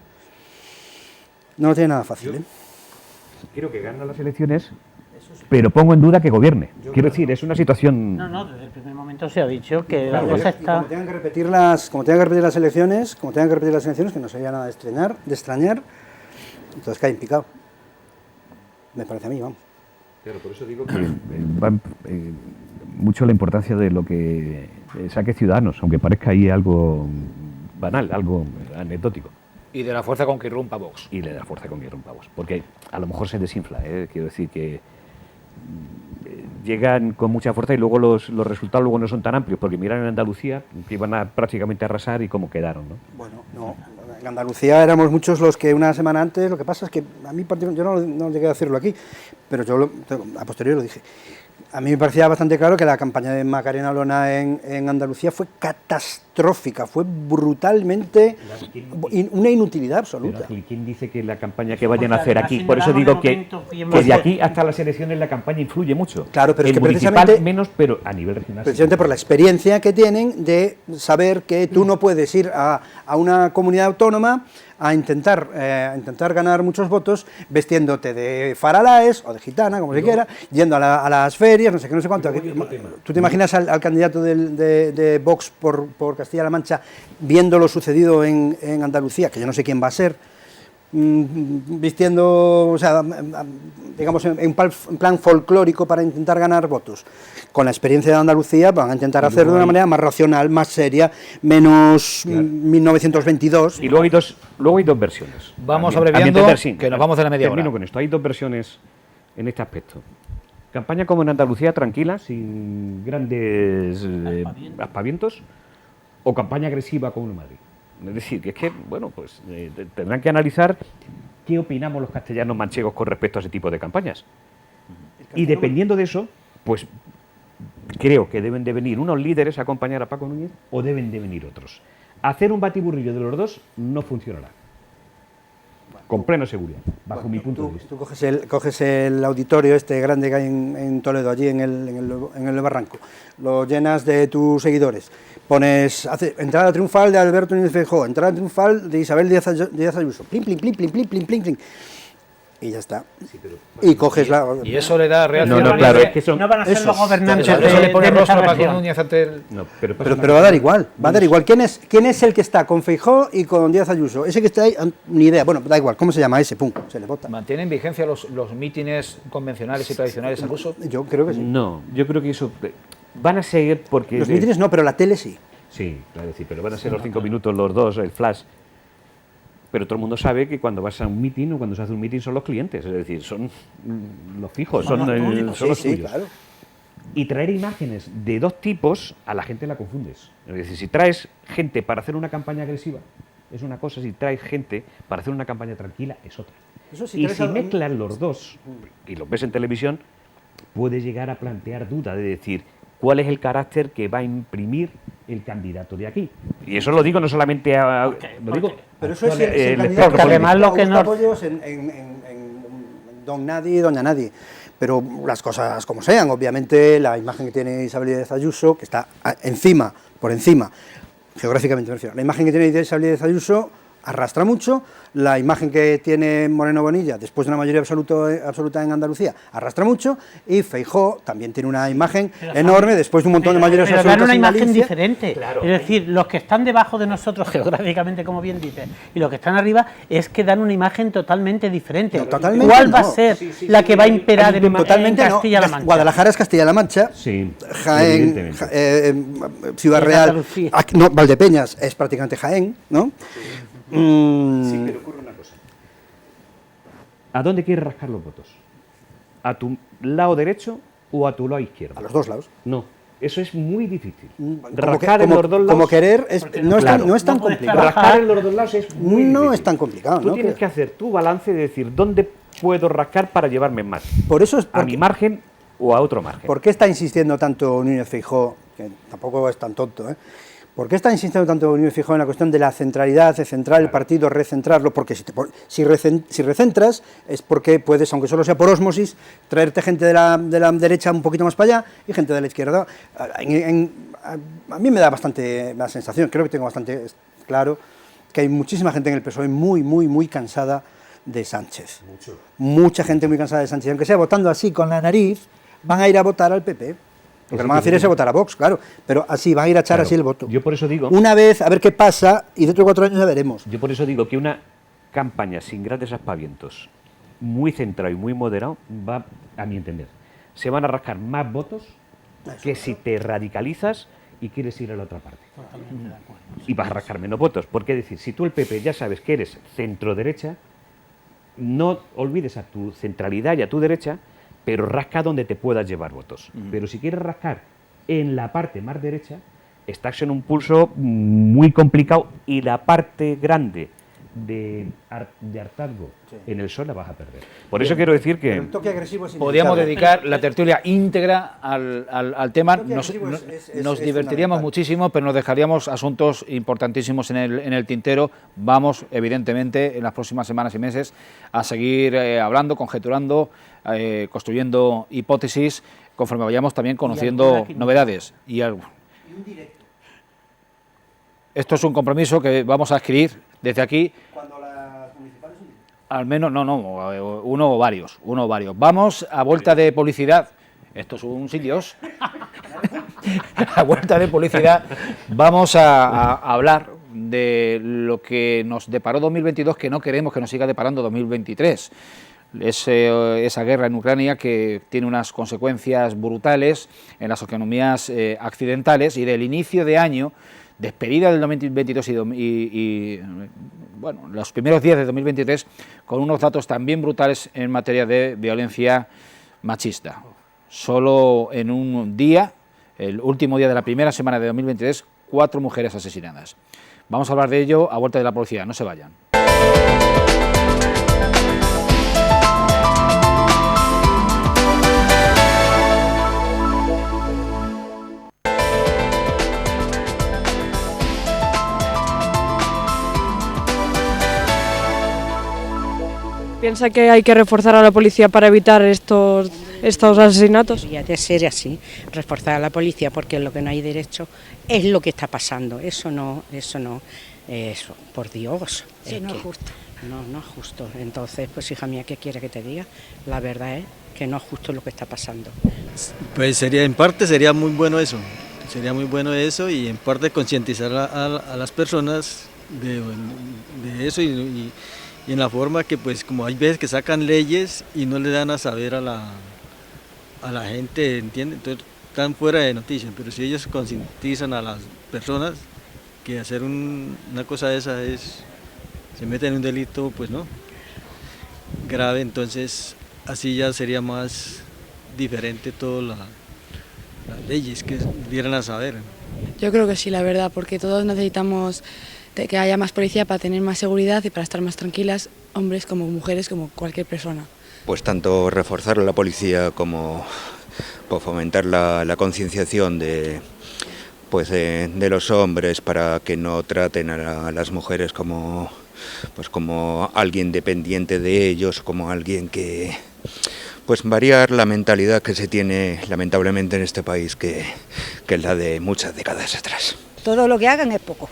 lo tiene nada fácil, ¿eh? Quiero que gane las elecciones, pero pongo en duda que gobierne. Quiero decir, es una situación... No, desde el primer momento se ha dicho que Claro, la cosa está... Como tengan que repetir las elecciones, que no sería nada de extrañar, entonces caen picado. Me parece a mí, vamos. Claro, por eso digo que va mucho la importancia de lo que saque Ciudadanos, aunque parezca ahí algo banal, algo anecdótico. Y de la fuerza con que irrumpa Vox. Y de la fuerza con que irrumpa Vox. Porque a lo mejor se desinfla, quiero decir que llegan con mucha fuerza y luego los resultados luego no son tan amplios, porque miran en Andalucía, que iban a prácticamente arrasar y cómo quedaron, ¿no? Bueno, no, en Andalucía éramos muchos los que una semana antes, lo que pasa es que a mí, yo no llegué a decirlo aquí, pero yo a posteriori lo dije. A mí me parecía bastante claro que la campaña de Macarena Olona en Andalucía fue catastrófica, fue brutalmente una inutilidad absoluta. Pero, ¿quién dice que la campaña que vayan a hacer aquí? Por eso digo que de aquí hasta las elecciones la campaña influye mucho. Claro, pero es que municipal precisamente menos, pero a nivel regional. Precisamente por la experiencia que tienen de saber que tú no puedes ir a una comunidad autónoma a intentar ganar muchos votos vestiéndote de faralaes o de gitana, como se quiera, yendo a las ferias, no sé qué, no sé cuánto. ¿Tú te imaginas al candidato de Vox por Castilla-La Mancha viendo lo sucedido en Andalucía, que yo no sé quién va a ser, vistiendo, o sea, digamos, en plan folclórico para intentar ganar votos? Con la experiencia de Andalucía van a intentar hacerlo de una manera más racional, más seria, menos 1922. Y luego hay dos versiones. Vamos También, abreviando, que nos vamos de la media hora. Termino con esto. Hay dos versiones en este aspecto. Campaña como en Andalucía, tranquila, sin grandes aspavientos, o campaña agresiva como en Madrid. Es decir, que es que, bueno, pues tendrán que analizar qué opinamos los castellanos manchegos con respecto a ese tipo de campañas. Y dependiendo de eso, pues creo que deben de venir unos líderes a acompañar a Paco Núñez o deben de venir otros. Hacer un batiburrillo de los dos no funcionará. Con plena seguridad, bajo mi punto de vista. Tú coges el auditorio este grande que hay en Toledo, allí en el Barranco, lo llenas de tus seguidores, pones entrada triunfal de Alberto Núñez Feijóo, entrada triunfal de Isabel Díaz Ayuso, plim, plim, plim, plim, plim, plim, plim, plim, y ya está. Sí, pero, y coges y eso le da reacción. No, claro, es que no van a ser los gobernantes. Eso le pone rostro a Paco Núñez ante el... No, pero va a dar igual, ¿Quién es el que está con Feijóo y con Díaz Ayuso? Ese que está ahí, ni idea, bueno, da igual, ¿cómo se llama ese? Pum, se le vota. ¿Mantienen vigencia los mítines convencionales y tradicionales al uso? Yo creo que sí. No, yo creo que eso van a seguir porque... Los mítines no, pero la tele sí. Sí, claro, sí, pero van a ser los 5 minutos, los dos, el flash. pero todo el mundo sabe que cuando vas a un meeting o cuando se hace un meeting son los clientes, es decir, son los fijos, son los tuyos. Claro. Y traer imágenes de dos tipos, a la gente la confundes. Es decir, si traes gente para hacer una campaña agresiva, es una cosa, si traes gente para hacer una campaña tranquila, es otra. Eso y si mezclas los dos, y los ves en televisión, puedes llegar a plantear dudas de decir cuál es el carácter que va a imprimir el candidato de aquí. Y eso lo digo no solamente lo digo. Pero eso es el candidato, porque además lo que no apoyos en don nadie y doña nadie. Pero las cosas como sean, obviamente la imagen que tiene Isabel Díaz Ayuso, que está encima, por encima, geográficamente me refiero, la imagen que tiene Isabel Díaz Ayuso arrastra mucho, la imagen que tiene Moreno Bonilla, después de una mayoría absoluta en Andalucía, arrastra mucho, y Feijóo también tiene una imagen enorme, después de un montón de mayorías absolutas. Pero dan una en imagen Galicia. Diferente, Claro. Es decir, los que están debajo de nosotros geográficamente, como bien dices, y los que están arriba, es que dan una imagen totalmente diferente. No, totalmente ¿Cuál va a no. ser la que va a imperar en Totalmente Castilla-La no. Mancha? Guadalajara es Castilla-La Mancha, Sí, Jaén, evidentemente. Ciudad Y Real, Andalucía. no, Valdepeñas es prácticamente Jaén, ¿no? Sí, pero ocurre una cosa. ¿A dónde quieres rascar los votos? ¿A tu lado derecho o a tu lado izquierdo? A los dos lados. No, eso es muy difícil. Como Rascar en los dos lados. como querer, no es Claro. tan No puedes complicado. Rascar en los dos lados es muy No difícil. es tan complicado, Tú ¿no? tienes que hacer tu balance de decir dónde puedo rascar para llevarme más. Por eso es A mi margen o a otro margen. ¿Por qué está insistiendo tanto Núñez Feijóo, que tampoco es tan tonto, ¿por qué está insistiendo tanto Núñez Feijóo en la cuestión de la centralidad, de centrar el partido, recentrarlo? Porque si recentras es porque puedes, aunque solo sea por ósmosis, traerte gente de la derecha un poquito más para allá y gente de la izquierda. A mí me da bastante la sensación, creo que tengo bastante claro, que hay muchísima gente en el PSOE muy cansada de Sánchez. Mucha gente muy cansada de Sánchez. Y aunque sea votando así con la nariz, van a ir a votar al PP. Lo que no van a hacer es votar a Vox, claro, pero así van a ir a echar Claro. así el voto. Yo por eso digo. Una vez, a ver qué pasa, y dentro de 4 años ya veremos. Yo por eso digo que una campaña sin grandes aspavientos, muy centrado y muy moderado, va, a mi entender, se van a rascar más votos que si te radicalizas y quieres ir a la otra parte. Y vas a rascar menos votos. Porque es decir, si tú el PP ya sabes que eres centro-derecha, no olvides a tu centralidad y a tu derecha, pero rasca donde te puedas llevar votos. Pero si quieres rascar en la parte más derecha, estás en un pulso muy complicado y la parte grande de hartazgo en el PSOE la vas a perder. Por eso quiero decir que El toque agresivo es Podríamos inevitable. dedicar la tertulia íntegra al tema. Creo que Nos, agresivo nos- es nos divertiríamos fundamental. muchísimo, pero nos dejaríamos asuntos importantísimos en el tintero. Vamos, evidentemente, en las próximas semanas y meses a seguir hablando, conjeturando, construyendo hipótesis, conforme vayamos también conociendo alguna que- novedades. Esto es un compromiso que vamos a adquirir desde aquí. Cuando las municipales son... Al menos, uno o varios. Vamos a vuelta de publicidad. Esto es un sin Dios. A vuelta de publicidad vamos a hablar de lo que nos deparó 2022, que no queremos que nos siga deparando 2023. Esa guerra en Ucrania que tiene unas consecuencias brutales en las economías accidentales, y del inicio de año, despedida del 2022 y bueno, los primeros días de 2023, con unos datos también brutales en materia de violencia machista. Solo en un día, el último día de la primera semana de 2023, 4 mujeres asesinadas. Vamos a hablar de ello a vuelta de la publicidad, no se vayan. ¿Piensa que hay que reforzar a la policía para evitar estos asesinatos? Debería de ser así, reforzar a la policía, porque lo que no hay derecho es lo que está pasando. Eso, por Dios. Sí, no es justo. No es justo. Entonces, pues hija mía, ¿qué quiere que te diga? La verdad es que no es justo lo que está pasando. Pues en parte sería muy bueno eso, y en parte concientizar a las personas de eso y en la forma que, pues, como hay veces que sacan leyes y no le dan a saber a la gente, ¿entiende? Entonces están fuera de noticias, pero si ellos concientizan a las personas que hacer una cosa de esa es se meten en un delito, pues no, grave, entonces así ya sería más diferente todas las leyes que dieran a saber. Yo creo que sí, la verdad, porque todos necesitamos que haya más policía para tener más seguridad y para estar más tranquilas, hombres como mujeres, como cualquier persona. Pues tanto reforzar a la policía como por fomentar la concienciación de los hombres para que no traten a las mujeres como alguien dependiente de ellos, como alguien que... Pues variar la mentalidad que se tiene lamentablemente en este país, que es la de muchas décadas atrás. Todo lo que hagan es poco.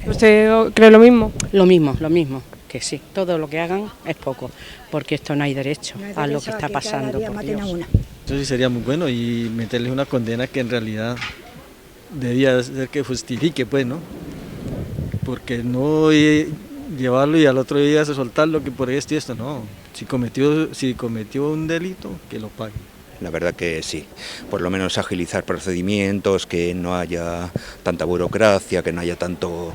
¿Usted cree lo mismo? Lo mismo, que sí, todo lo que hagan es poco, porque esto no hay derecho, a lo que está pasando. Por Dios. Eso sí sería muy bueno, y meterle una condena que en realidad debía ser que justifique, pues, ¿no? Porque no llevarlo y al otro día soltarlo, que por esto y esto, no. Si cometió un delito, que lo pague. La verdad que sí, por lo menos agilizar procedimientos, que no haya tanta burocracia, que no haya tanto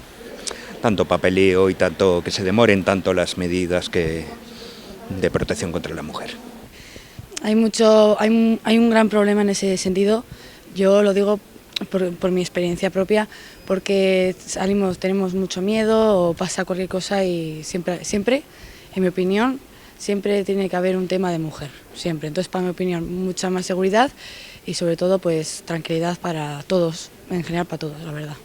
papeleo y que se demoren tanto las medidas de protección contra la mujer. Hay un gran problema en ese sentido, yo lo digo por mi experiencia propia, porque tenemos mucho miedo o pasa cualquier cosa y siempre, en mi opinión, siempre tiene que haber un tema de mujer, siempre. Entonces, para mi opinión, mucha más seguridad y sobre todo, pues, tranquilidad para todos, en general para todos, la verdad.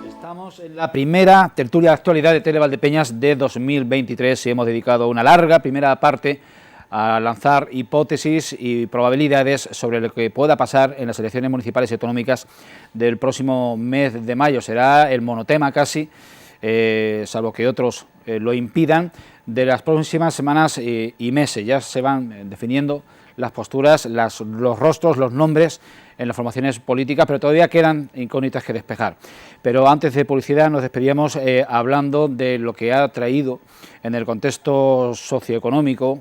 Estamos en la primera tertulia de actualidad de Tele Valdepeñas de 2023 y hemos dedicado una larga primera parte a lanzar hipótesis y probabilidades sobre lo que pueda pasar en las elecciones municipales y autonómicas del próximo mes de mayo. Será el monotema casi, salvo que otros lo impidan, de las próximas semanas y meses. Ya se van definiendo las posturas, los rostros, los nombres en las formaciones políticas, pero todavía quedan incógnitas que despejar. Pero antes de publicidad nos despedíamos hablando de lo que ha traído en el contexto socioeconómico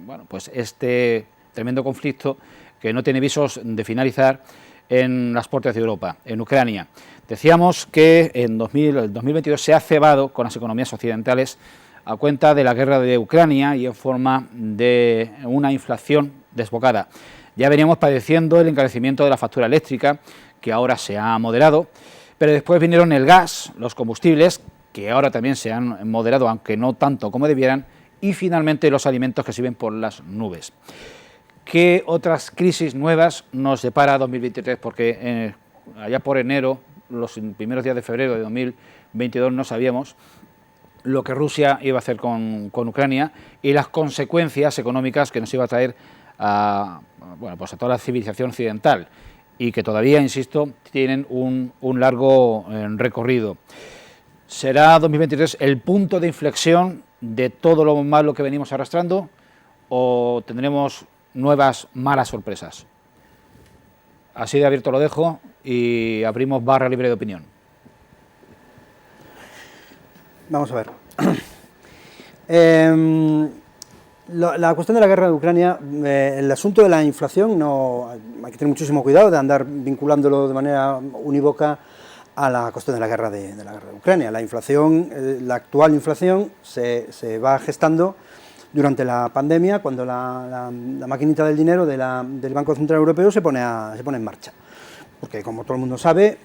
bueno, pues este tremendo conflicto que no tiene visos de finalizar en las puertas de Europa, en Ucrania. Decíamos que en 2022 se ha cebado con las economías occidentales a cuenta de la guerra de Ucrania y en forma de una inflación desbocada. Ya veníamos padeciendo el encarecimiento de la factura eléctrica, que ahora se ha moderado, pero después vinieron el gas, los combustibles, que ahora también se han moderado, aunque no tanto como debieran, y finalmente los alimentos que se ven por las nubes. ¿Qué otras crisis nuevas nos depara 2023? Porque allá por enero, los primeros días de febrero de 2022, no sabíamos lo que Rusia iba a hacer con Ucrania y las consecuencias económicas que nos iba a traer a toda la civilización occidental y que todavía, insisto, tienen un largo recorrido. ¿Será 2023 el punto de inflexión de todo lo malo que venimos arrastrando o tendremos nuevas malas sorpresas? Así de abierto lo dejo y abrimos barra libre de opinión. Vamos a ver. La cuestión de la guerra de Ucrania, el asunto de la inflación, no hay que tener muchísimo cuidado de andar vinculándolo de manera unívoca a la cuestión de la guerra de Ucrania. La inflación, la actual inflación se va gestando durante la pandemia, cuando la maquinita del dinero del Banco Central Europeo se pone en marcha. Porque, como todo el mundo sabe,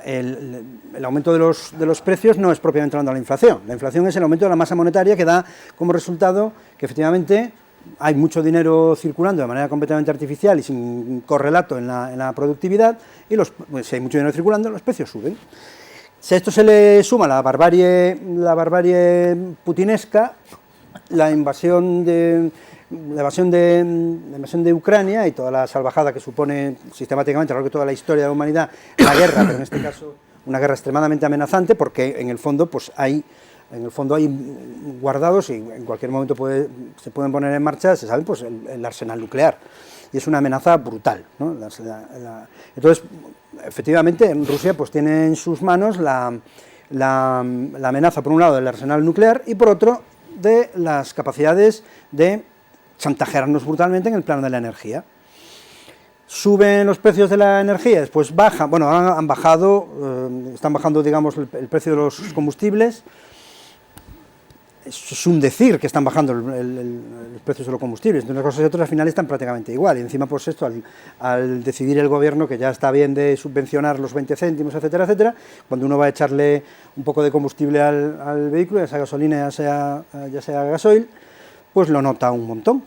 el aumento de los precios no es propiamente hablando la inflación. La inflación es el aumento de la masa monetaria que da como resultado que efectivamente hay mucho dinero circulando de manera completamente artificial y sin correlato en la productividad, y pues, si hay mucho dinero circulando, los precios suben. Si a esto se le suma la barbarie putinesca, la invasión de Ucrania y toda la salvajada que supone sistemáticamente a lo largo de toda la historia de la humanidad la guerra, pero en este caso una guerra extremadamente amenazante, porque en el fondo hay guardados y en cualquier momento se pueden poner en marcha, se sabe, pues el arsenal nuclear, y es una amenaza brutal, ¿no? Entonces, efectivamente, Rusia pues tiene en sus manos la amenaza, por un lado, del arsenal nuclear y por otro, de las capacidades de chantajearnos brutalmente en el plano de la energía. Suben los precios de la energía, después bajan, bueno, han bajado, están bajando, digamos, el precio de los combustibles. Es un decir que están bajando los precios de los combustibles, de unas cosas y otras al final están prácticamente igual, y encima pues esto, al decidir el gobierno que ya está bien de subvencionar los 20 céntimos, etcétera, etcétera, cuando uno va a echarle un poco de combustible al vehículo, ya sea gasolina, ya sea gasoil, pues lo nota un montón,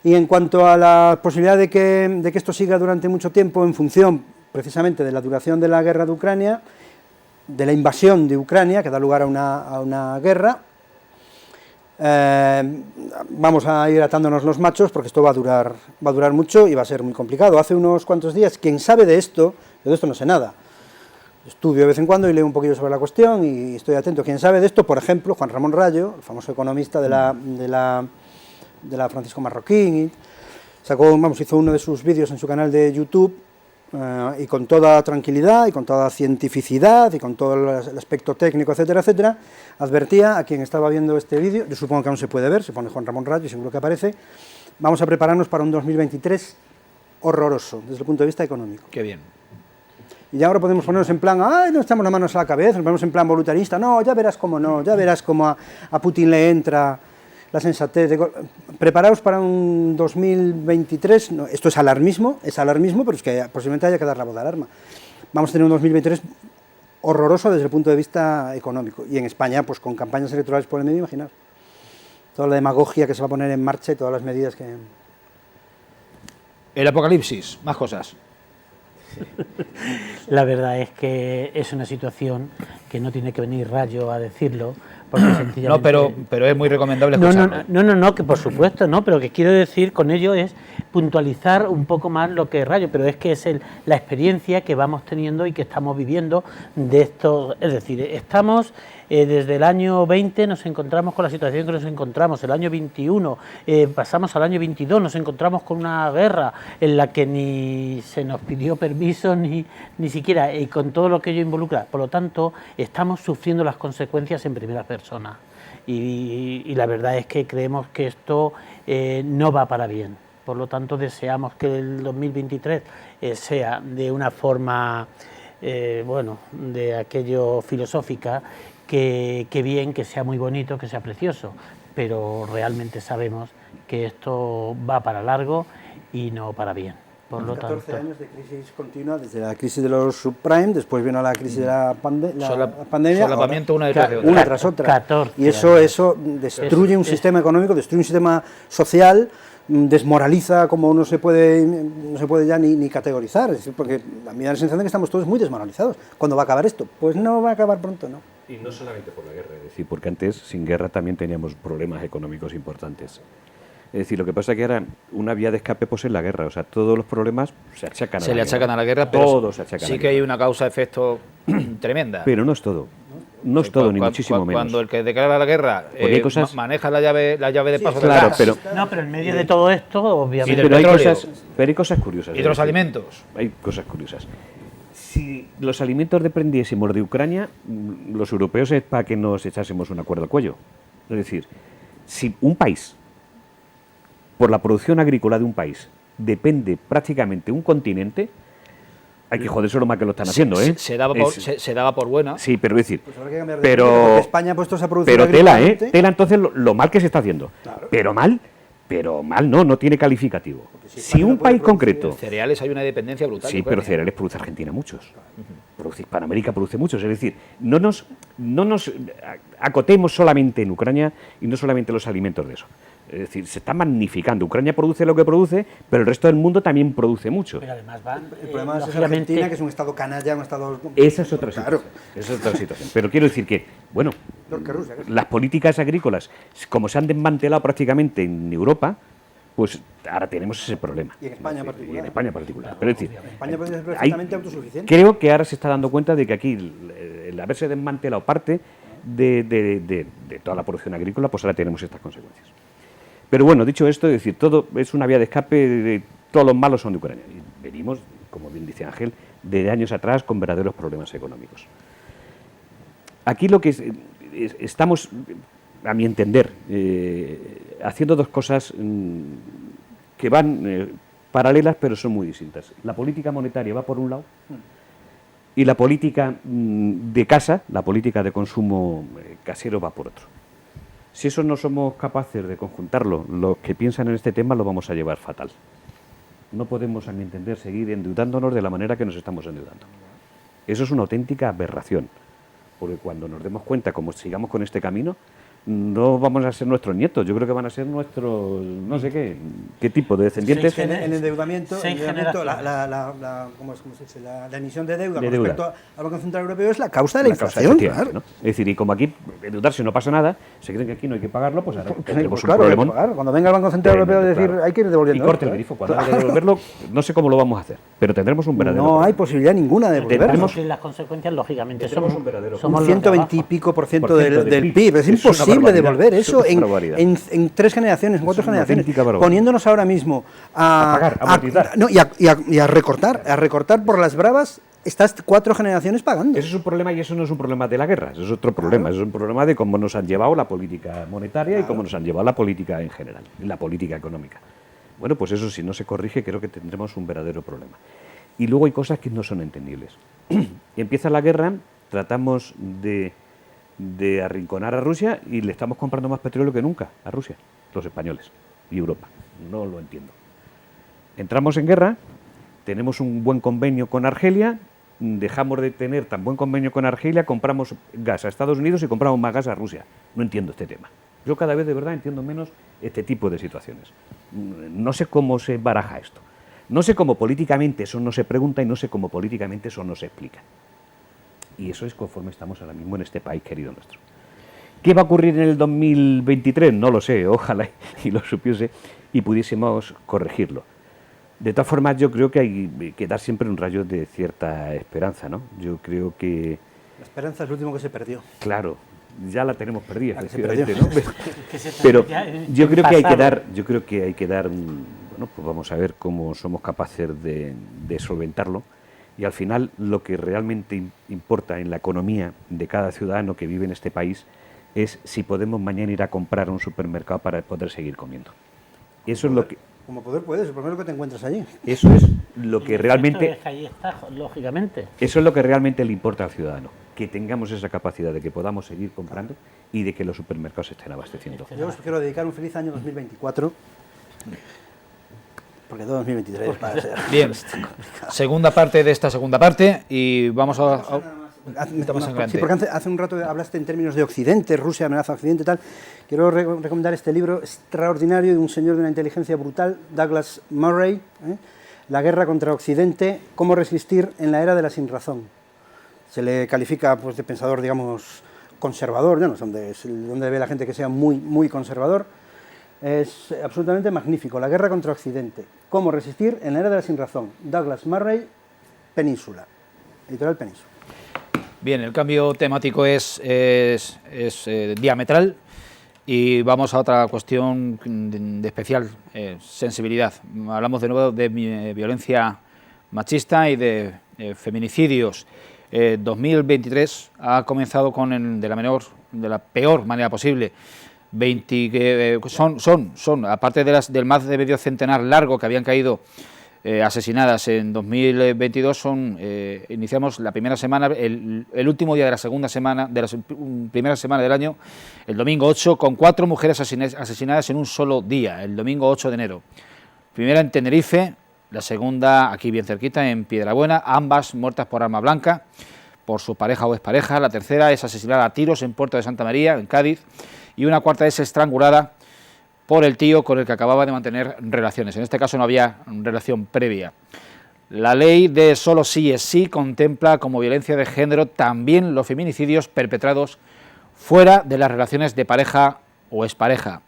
Y en cuanto a la posibilidad de que esto siga durante mucho tiempo en función precisamente de la duración de la guerra de Ucrania, de la invasión de Ucrania, que da lugar a una guerra, vamos a ir atándonos los machos porque esto va a durar mucho y va a ser muy complicado. Hace unos cuantos días, quien sabe de esto, yo de esto no sé nada, estudio de vez en cuando y leo un poquillo sobre la cuestión y estoy atento. Quien sabe de esto, por ejemplo, Juan Ramón Rayo, el famoso economista de la Francisco Marroquín, hizo uno de sus vídeos en su canal de YouTube, y con toda tranquilidad y con toda cientificidad y con todo el aspecto técnico, etcétera, etcétera, advertía a quien estaba viendo este vídeo, yo supongo que aún se puede ver, se pone Juan Ramón Rayo y seguro que aparece, vamos a prepararnos para un 2023 horroroso desde el punto de vista económico. Qué bien. Y ya ahora podemos ponernos en plan, ay, no echamos las manos a la cabeza, nos ponemos en plan voluntarista, no, ya verás cómo no, ya verás cómo a Putin le entra la sensatez. Preparaos para un 2023, no, esto es alarmismo, pero es que posiblemente haya que dar la voz de alarma. Vamos a tener un 2023 horroroso desde el punto de vista económico. Y en España, pues con campañas electorales por el medio, imaginar. Toda la demagogia que se va a poner en marcha y todas las medidas que... El apocalipsis, más cosas. La verdad es que es una situación que no tiene que venir Rayo a decirlo, porque sencillamente... No, pero es muy recomendable escucharlo. No, que por supuesto, no, pero que quiero decir con ello es puntualizar un poco más lo que es Rayo, pero es que es la experiencia que vamos teniendo y que estamos viviendo de esto, es decir, estamos... desde el año 20 nos encontramos con la situación que nos encontramos, el año 21, pasamos al año 22, nos encontramos con una guerra en la que ni se nos pidió permiso ni siquiera, y con todo lo que ello involucra. Por lo tanto, estamos sufriendo las consecuencias en primera persona y la verdad es que creemos que esto no va para bien. Por lo tanto, deseamos que el 2023 sea de una forma, de aquello filosófica, que bien, que sea muy bonito, que sea precioso, pero realmente sabemos que esto va para largo y no para bien. Por lo 14 tanto, años de crisis continua, desde la crisis de los subprime, después vino la crisis de la pandemia, solapamiento una tras otra. Y eso destruye un sistema económico, destruye un sistema social, desmoraliza como no se puede ya ni categorizar, es decir, porque a mí me da la sensación de que estamos todos muy desmoralizados. ¿Cuándo va a acabar esto? Pues no va a acabar pronto, ¿no? Y no solamente por la guerra, es decir, porque antes, sin guerra, también teníamos problemas económicos importantes. Es decir, lo que pasa es que ahora una vía de escape pues es la guerra, o sea, todos los problemas se achacan a la guerra. Se le achacan a la guerra, pero todos se achacan sí que hay una causa-efecto tremenda. Pero no es todo. No es todo, ni muchísimo menos. Cuando el que declara la guerra maneja la llave de paso del claro, gas. pero en medio de todo esto, obviamente... Pero hay cosas curiosas. Y de los alimentos. Hay cosas curiosas. Si los alimentos dependiésemos de Ucrania, los europeos es para que nos echásemos una cuerda al cuello. Es decir, si un país, por la producción agrícola de un país, depende prácticamente un continente, hay que joderse lo más que lo están haciendo, ¿eh? Se daba por buena. Sí, pero es decir, pues habrá que cambiar de porque España ha puesto esa producción pero tela entonces lo mal que se está haciendo. Claro. Pero mal no tiene calificativo. Si un país concreto... Cereales hay una dependencia brutal. Sí, pero cereales produce Argentina muchos. Produce Hispanoamérica produce muchos. Es decir, no nos acotemos solamente en Ucrania y no solamente los alimentos de eso. Es decir, se está magnificando. Ucrania produce lo que produce, pero el resto del mundo también produce mucho. Pero además el problema es Argentina, que es un estado canalla, un estado... Esa es otra situación. Esa es otra situación. Pero quiero decir que, bueno, las políticas agrícolas, como se han desmantelado prácticamente en Europa, pues ahora tenemos ese problema. Y en España en particular. Y en España en particular. Pero es decir, España puede ser perfectamente autosuficiente. Creo que ahora se está dando cuenta de que aquí el haberse desmantelado parte de toda la producción agrícola, pues ahora tenemos estas consecuencias. Pero bueno, dicho esto, es decir, todo es una vía de escape, todos los malos son de Ucrania. Y venimos, como bien dice Ángel, de años atrás con verdaderos problemas económicos. Aquí lo que estamos, a mi entender, haciendo dos cosas que van paralelas pero son muy distintas. La política monetaria va por un lado y la política de casa, la política de consumo casero va por otro. Si eso no somos capaces de conjuntarlo, los que piensan en este tema lo vamos a llevar fatal. No podemos, a mi entender, seguir endeudándonos de la manera que nos estamos endeudando. Eso es una auténtica aberración, porque cuando nos demos cuenta, como sigamos con este camino, no vamos a ser nuestros nietos, yo creo que van a ser nuestros, no sé qué tipo de descendientes. El endeudamiento, ¿cómo se dice? La emisión de deuda con respecto al Banco Central Europeo es la causa de la inflación. Claro. ¿No? Es decir, y como aquí endeudarse no pasa nada, se creen que aquí no hay que pagarlo, pues ahora tenemos un problema. problemón. Cuando venga el Banco Central Europeo a decir hay que ir devolviendo. Y corte el grifo, cuando haya que devolverlo, no sé cómo lo vamos a hacer, pero tendremos un verdadero problema. hay posibilidad ninguna de devolverlo. Las consecuencias, lógicamente, somos un verdadero somos 120 y pico por ciento del PIB. Es imposible devolver eso en 3 generaciones, en 4 generaciones, poniéndonos ahora mismo a amortizar. Y a recortar por las bravas estas 4 generaciones pagando. Eso es un problema y eso no es un problema de la guerra, eso es otro problema, eso es un problema de cómo nos han llevado la política monetaria y cómo nos han llevado la política en general, la política económica. Bueno, pues eso si no se corrige creo que tendremos un verdadero problema. Y luego hay cosas que no son entendibles. Empieza la guerra, tratamos de arrinconar a Rusia y le estamos comprando más petróleo que nunca a Rusia, los españoles y Europa. No lo entiendo. Entramos en guerra, tenemos un buen convenio con Argelia, dejamos de tener tan buen convenio con Argelia, compramos gas a Estados Unidos y compramos más gas a Rusia. No entiendo este tema. Yo cada vez de verdad entiendo menos este tipo de situaciones. No sé cómo se baraja esto. No sé cómo políticamente eso no se pregunta y no sé cómo políticamente eso no se explica. Y eso es conforme estamos ahora mismo en este país querido nuestro. ¿Qué va a ocurrir en el 2023? No lo sé, ojalá y lo supiese y pudiésemos corregirlo. De todas formas, yo creo que hay que dar siempre un rayo de cierta esperanza, ¿no? Yo creo que... La esperanza es lo último que se perdió. Claro, ya la tenemos perdida, efectivamente, ¿no? Pero yo creo que hay que dar, bueno, pues vamos a ver cómo somos capaces de solventarlo. Y al final lo que realmente importa en la economía de cada ciudadano que vive en este país es si podemos mañana ir a comprar a un supermercado para poder seguir comiendo. Eso es lo que... Como poder puedes, el primero que te encuentras allí. Eso es lo que realmente... Ahí está, lógicamente. Eso es lo que realmente le importa al ciudadano, que tengamos esa capacidad de que podamos seguir comprando y de que los supermercados estén abasteciendo. Yo os quiero dedicar un feliz año 2024. Porque todo 2023 va a ser... Bien, segunda parte de esta segunda parte y vamos a... Sí, porque hace un rato hablaste en términos de Occidente, Rusia amenaza a Occidente y tal. Quiero recomendar este libro extraordinario de un señor de una inteligencia brutal, Douglas Murray, La guerra contra Occidente, cómo resistir en la era de la sinrazón. Se le califica pues, de pensador, digamos, conservador, yo no sé dónde ve la gente que sea muy conservador. Es absolutamente magnífico, La guerra contra Occidente, cómo resistir en la era de la sinrazón. Douglas Murray, Península, editorial Península. Bien, el cambio temático es diametral y vamos a otra cuestión de especial sensibilidad. Hablamos de nuevo de violencia machista y de feminicidios. 2023 ha comenzado de la peor manera posible. Son aparte de del más de medio centenar largo que habían caído asesinadas en 2022, iniciamos la primera semana, el último día de la segunda semana, de la primera semana del año, el domingo 8, con 4 mujeres asesinadas en un solo día, el domingo 8 de enero. Primera en Tenerife, la segunda aquí bien cerquita, en Piedrabuena, ambas muertas por arma blanca, por su pareja o expareja. La tercera es asesinada a tiros en Puerto de Santa María, en Cádiz, y una cuarta es estrangulada por el tío con el que acababa de mantener relaciones. En este caso no había relación previa. La ley de solo sí es sí contempla como violencia de género también los feminicidios perpetrados fuera de las relaciones de pareja o expareja.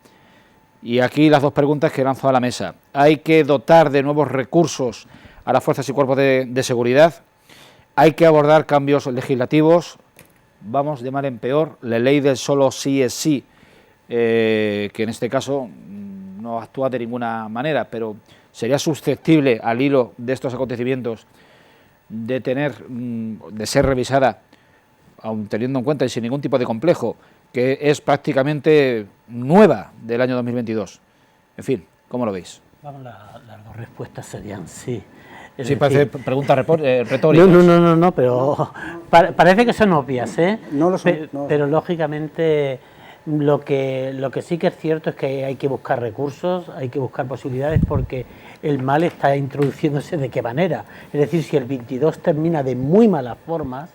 Y aquí las dos preguntas que lanzo a la mesa. ¿Hay que dotar de nuevos recursos a las fuerzas y cuerpos de seguridad? ¿Hay que abordar cambios legislativos? Vamos de mal en peor. La ley del solo sí es sí, que en este caso no actúa de ninguna manera, pero sería susceptible al hilo de estos acontecimientos de ser revisada, aun teniendo en cuenta y sin ningún tipo de complejo que es prácticamente nueva del año 2022. En fin, ¿cómo lo veis? Vamos, las dos respuestas serían sí. Sí, parece pregunta retórica. No, pero parece que son obvias, ¿eh? No lo son. Pero lógicamente lo que sí que es cierto es que hay que buscar recursos, hay que buscar posibilidades, porque el mal está introduciéndose de qué manera. Es decir, si el 22 termina de muy malas formas,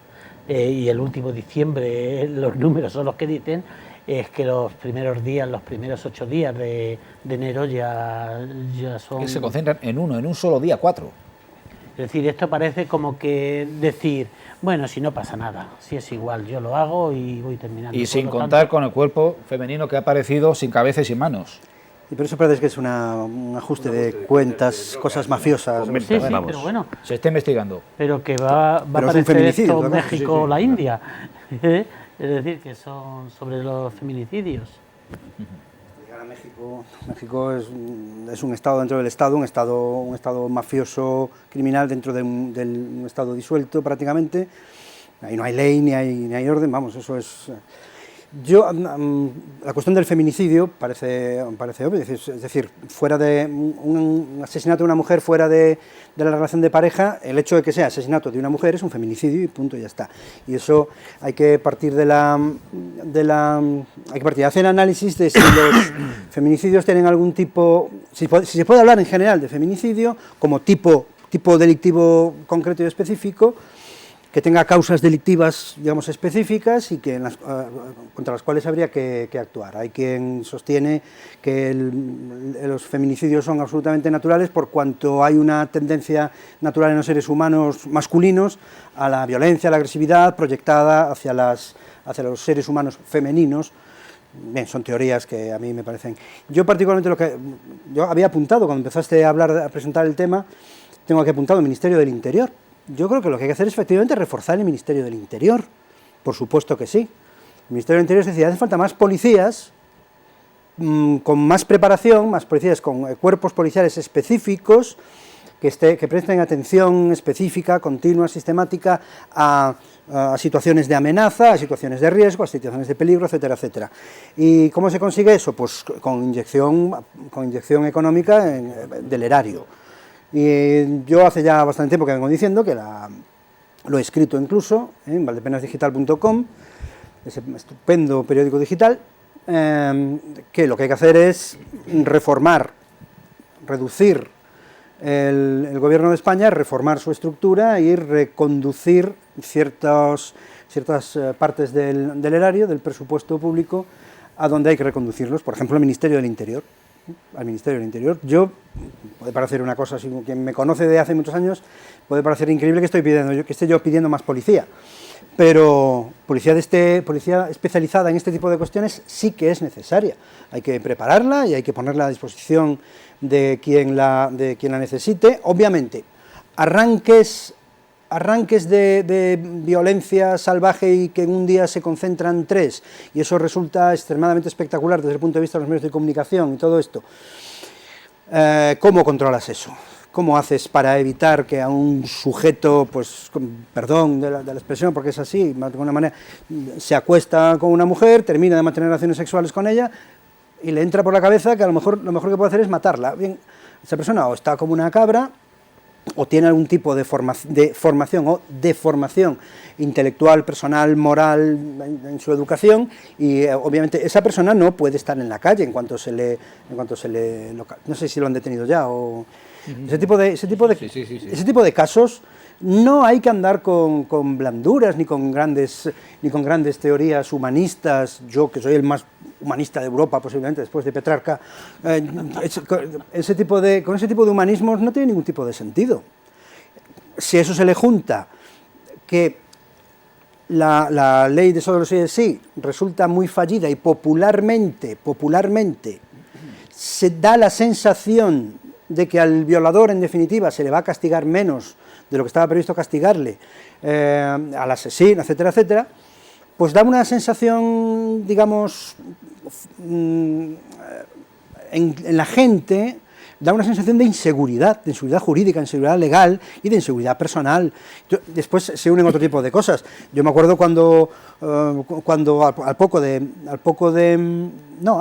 y el último diciembre los números son los que dicen, es que los primeros días, los primeros 8 días de enero ya son... Que se concentran en un solo día, 4. Es decir, esto parece como que decir, bueno, si no pasa nada, si es igual, yo lo hago y voy terminando. Y sin contar con el cuerpo femenino que ha aparecido sin cabeza y sin manos. Y por eso parece que es un ajuste de cuentas, cosas mafiosas. Sí, pero bueno. Se está investigando. Pero que va a parecer esto México o la India. Es decir, que son sobre los feminicidios. México es un estado dentro del estado, un estado mafioso, criminal dentro de un estado disuelto prácticamente. Ahí no hay ley ni hay orden, vamos, eso es... la cuestión del feminicidio parece obvio, es decir, fuera de un asesinato de una mujer, fuera de la relación de pareja, el hecho de que sea asesinato de una mujer es un feminicidio y punto, ya está. Y eso hay que partir hay que partir de hacer el análisis de si los feminicidios tienen algún tipo, si se puede hablar en general de feminicidio como tipo delictivo concreto y específico, que tenga causas delictivas, digamos, específicas y que contra las cuales habría que actuar. Hay quien sostiene que los feminicidios son absolutamente naturales por cuanto hay una tendencia natural en los seres humanos masculinos a la violencia, a la agresividad proyectada hacia los seres humanos femeninos. Bien, son teorías que a mí me parecen... Yo particularmente yo había apuntado, cuando empezaste a presentar el tema, tengo aquí apuntado el Ministerio del Interior. Yo creo que lo que hay que hacer es efectivamente reforzar el Ministerio del Interior, por supuesto que sí. El Ministerio del Interior es decir, hace falta más policías, con más preparación, más policías con cuerpos policiales específicos, que presten atención específica, continua, sistemática a situaciones de amenaza, a situaciones de riesgo, a situaciones de peligro, etcétera, etcétera. ¿Y cómo se consigue eso? Pues con inyección económica del erario. Y yo hace ya bastante tiempo que vengo diciendo que lo he escrito incluso en valdepenasdigital.com, ese estupendo periódico digital, que lo que hay que hacer es reformar, reducir el gobierno de España, reformar su estructura y reconducir ciertas partes del erario, del presupuesto público, a donde hay que reconducirlos, por ejemplo, al Ministerio del Interior. Yo, puede parecer una cosa, si quien me conoce de hace muchos años, puede parecer increíble que esté yo pidiendo más policía, pero policía especializada en este tipo de cuestiones sí que es necesaria. Hay que prepararla y hay que ponerla a disposición de quien la necesite. Obviamente, arranques de violencia salvaje y que en un día se concentran 3, y eso resulta extremadamente espectacular desde el punto de vista de los medios de comunicación y todo esto. ¿Cómo controlas eso? ¿Cómo haces para evitar que a un sujeto, pues, perdón de la expresión, porque es así, de alguna manera, se acuesta con una mujer, termina de mantener relaciones sexuales con ella y le entra por la cabeza que a lo mejor que puede hacer es matarla? Bien, esa persona o está como una cabra, o tiene algún tipo de formación o deformación intelectual, personal, moral en su educación, y obviamente esa persona no puede estar en la calle en cuanto se le no sé si lo han detenido ya o ese tipo de casos. No hay que andar con blanduras ni con grandes teorías humanistas. Yo, que soy el más humanista de Europa posiblemente después de Petrarca, con ese tipo de humanismos no tiene ningún tipo de sentido. Si a eso se le junta que la ley de solo sí es sí resulta muy fallida y popularmente se da la sensación de que al violador en definitiva se le va a castigar menos de lo que estaba previsto castigarle, al asesino, etcétera, etcétera, pues da una sensación, digamos, en la gente da una sensación de inseguridad jurídica, inseguridad legal y de inseguridad personal. Después se unen otro tipo de cosas. Yo me acuerdo cuando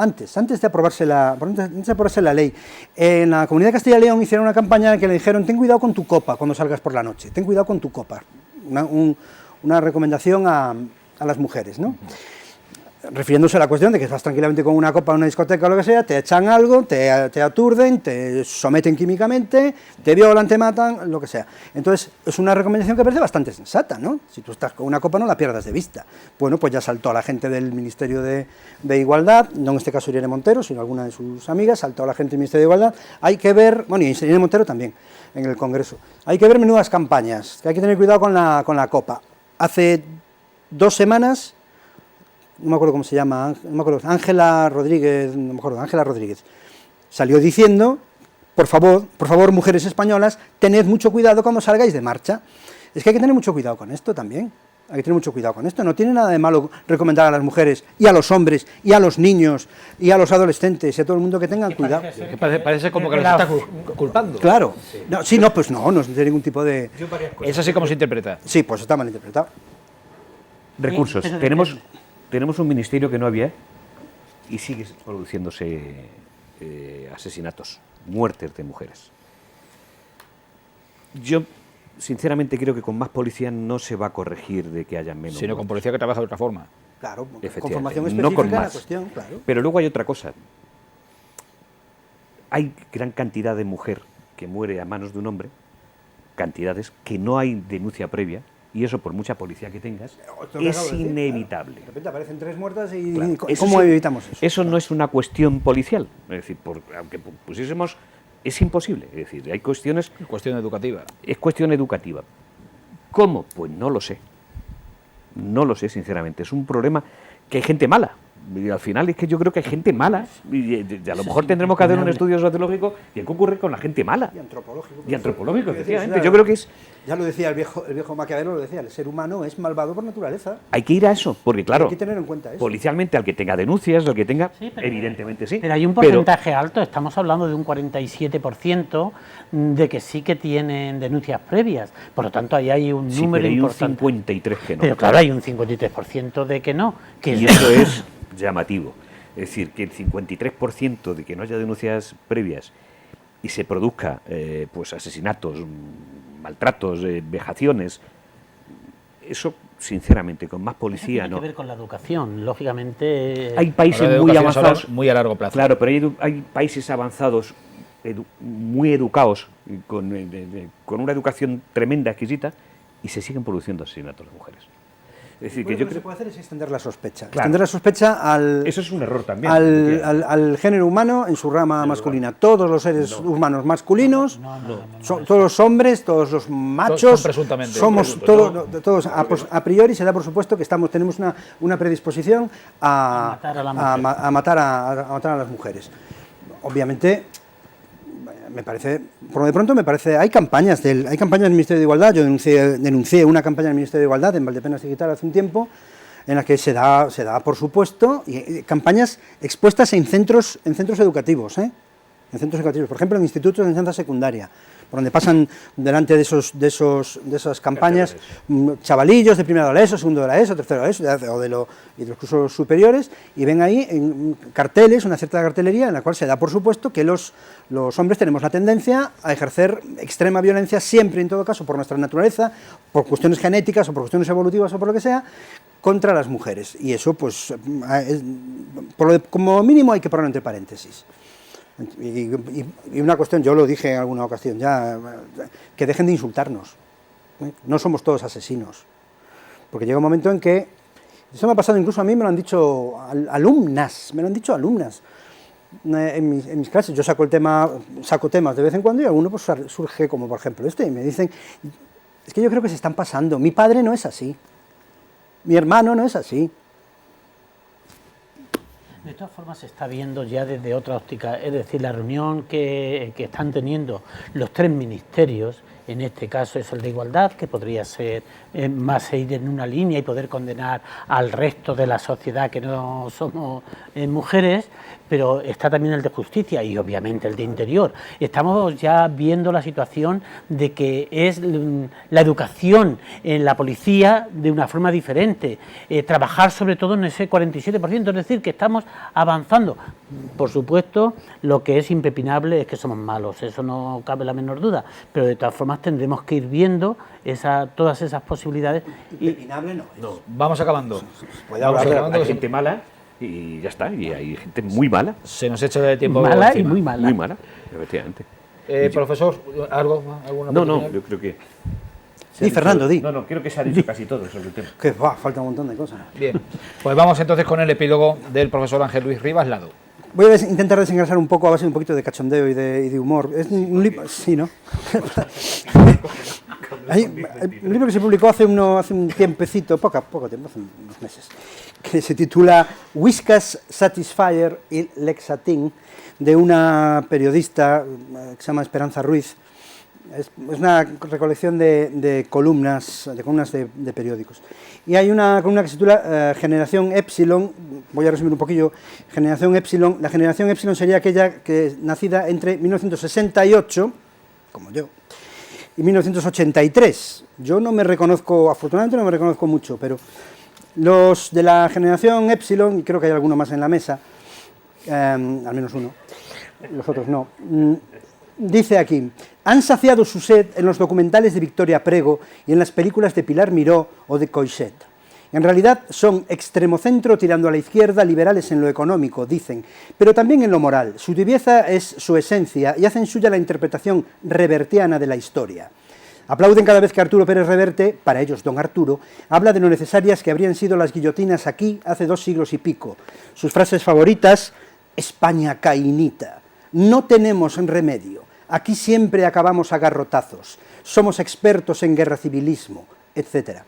antes de aprobarse la ley, en la Comunidad de Castilla y León hicieron una campaña en que le dijeron: ten cuidado con tu copa cuando salgas por la noche, ten cuidado con tu copa. Una recomendación a las mujeres, ¿no? Refiriéndose a la cuestión de que vas tranquilamente con una copa en una discoteca o lo que sea, te echan algo, te aturden, te someten químicamente, te violan, te matan, lo que sea. Entonces, es una recomendación que parece bastante sensata, ¿no? Si tú estás con una copa, no la pierdas de vista. Bueno, pues ya saltó a la gente del Ministerio de Igualdad, no en este caso Irene Montero, sino alguna de sus amigas, saltó a la gente del Ministerio de Igualdad. Hay que ver, bueno, y Irene Montero también, en el Congreso, hay que ver menudas campañas, que hay que tener cuidado con la copa. Hace 2 semanas... no me acuerdo cómo se llama, Ángela Rodríguez, salió diciendo: por favor, mujeres españolas, tened mucho cuidado cuando salgáis de marcha. Es que hay que tener mucho cuidado con esto también, no tiene nada de malo recomendar a las mujeres y a los hombres y a los niños y a los adolescentes y a todo el mundo que tengan cuidado. Parece como que los está culpando. Claro, no es de ningún tipo de... ¿Es así como se interpreta? Sí, pues está mal interpretado. Recursos, tenemos un ministerio que no había y sigue produciéndose asesinatos, muertes de mujeres. Yo, sinceramente, creo que con más policía no se va a corregir de que haya menos. Sino con policía que trabaja de otra forma. Claro, con formación específica, no con más. La cuestión, claro. Pero luego hay otra cosa. Hay gran cantidad de mujer que muere a manos de un hombre, cantidades que no hay denuncia previa. Y eso, por mucha policía que tengas, es inevitable. De repente aparecen 3 muertas y Claro. ¿cómo evitamos eso? Eso no es una cuestión policial. Es decir, aunque pusiésemos, es imposible. Es decir, hay cuestiones... Cuestión educativa. Es cuestión educativa. ¿Cómo? Pues no lo sé. No lo sé, sinceramente. Es un problema que hay gente mala. Y al final es que yo creo que hay gente mala. Y a lo mejor tendremos que hacer un estudio sociológico de qué ocurre con la gente mala. Y antropológico, efectivamente. Yo creo que es... Ya lo decía el viejo Maquiavelo, el ser humano es malvado por naturaleza. Hay que ir a eso, porque claro, hay que tener en cuenta eso. Policialmente, al que tenga denuncias, al que tenga, evidentemente sí. Pero hay un porcentaje alto, estamos hablando de un 47% de que sí que tienen denuncias previas. Por lo tanto, ahí hay un número importante. Hay un 53% que no. Pero claro, hay un 53% de que no. Y eso es llamativo. Es decir, que el 53% de que no haya denuncias previas y se produzca pues asesinatos, maltratos, vejaciones, eso sinceramente con más policía tiene no. Que ver con la educación, lógicamente. Hay países muy avanzados, muy a largo plazo. Claro, pero hay países avanzados muy educados con una educación tremenda, exquisita, y se siguen produciendo asesinatos de mujeres. Es decir, que yo lo que se puede hacer es extender la sospecha. Claro. Extender la sospecha al... Eso es un error también. Al género humano en su rama masculina. Todos los seres humanos masculinos, todos los hombres, todos los machos, presuntamente. somos todos a priori se da por supuesto que tenemos una predisposición a matar a las mujeres. Obviamente... hay campañas del Ministerio de Igualdad. Yo denuncié una campaña del Ministerio de Igualdad en Valdepenas Digital hace un tiempo, en la que se da por supuesto, campañas expuestas en centros educativos, por ejemplo, en institutos de enseñanza secundaria, por donde pasan delante de esas campañas chavalillos de primero de la ESO, segundo de la ESO, tercero de la ESO y de los cursos superiores, y ven ahí en carteles, una cierta cartelería en la cual se da por supuesto que los hombres tenemos la tendencia a ejercer extrema violencia siempre, en todo caso, por nuestra naturaleza, por cuestiones genéticas o por cuestiones evolutivas o por lo que sea, contra las mujeres. Y eso, pues, como mínimo hay que ponerlo entre paréntesis. Y una cuestión, yo lo dije en alguna ocasión ya, que dejen de insultarnos. No somos todos asesinos. Porque llega un momento en que, eso me ha pasado incluso a mí, me lo han dicho alumnas. En mis clases yo saco temas de vez en cuando y alguno pues surge como por ejemplo y me dicen, es que yo creo que se están pasando, mi padre no es así, mi hermano no es así. De todas formas se está viendo ya desde otra óptica, es decir, la reunión que están teniendo los 3 ministerios, en este caso es el de Igualdad, que podría ser más ir en una línea y poder condenar al resto de la sociedad que no somos mujeres, pero está también el de Justicia y obviamente el de Interior. Estamos ya viendo la situación de que es la educación en la policía de una forma diferente, trabajar sobre todo en ese 47%, es decir, que estamos avanzando. Por supuesto, lo que es impepinable es que somos malos, eso no cabe la menor duda, pero de todas formas tendremos que ir viendo todas esas posibilidades. Impepinable no. Vamos acabando. Hay gente mala y ya está, y hay gente muy mala. Se nos echa el tiempo mala encima. y muy mala. Muy mala, efectivamente. Profesor, ¿alguna No, oportunidad? yo creo que... Di, Fernando, di. No, creo que se ha dicho casi todo sobre el tema. Que va, falta un montón de cosas. Bien, pues vamos entonces con el epílogo del profesor Ángel Luis Rivas Lado. Voy a intentar desengrasar un poco a base de un poquito de cachondeo y de humor. Es un libro, sí, ¿no? Hay un libro que se publicó hace un tiempecito, poco tiempo, hace unos meses, que se titula Whiskas, Satisfyer y Lexatin, de una periodista que se llama Esperanza Ruiz. Es una recolección de columnas de periódicos. Y hay una columna que se titula Generación Epsilon, voy a resumir un poquillo, Generación Epsilon. La Generación Epsilon sería aquella que nacida entre 1968, como yo, y 1983. Yo no me reconozco, afortunadamente no me reconozco mucho, pero los de la Generación Epsilon, y creo que hay alguno más en la mesa, al menos uno, los otros no, dice aquí: han saciado su sed en los documentales de Victoria Prego y en las películas de Pilar Miró o de Coixet. En realidad son extremocentro tirando a la izquierda, liberales en lo económico, dicen, pero también en lo moral. Su tibieza es su esencia y hacen suya la interpretación revertiana de la historia. Aplauden cada vez que Arturo Pérez Reverte, para ellos don Arturo, habla de lo necesarias que habrían sido las guillotinas aquí hace 2 siglos y pico. Sus frases favoritas: España cainita, no tenemos remedio, aquí siempre acabamos a garrotazos, somos expertos en guerra civilismo, etc.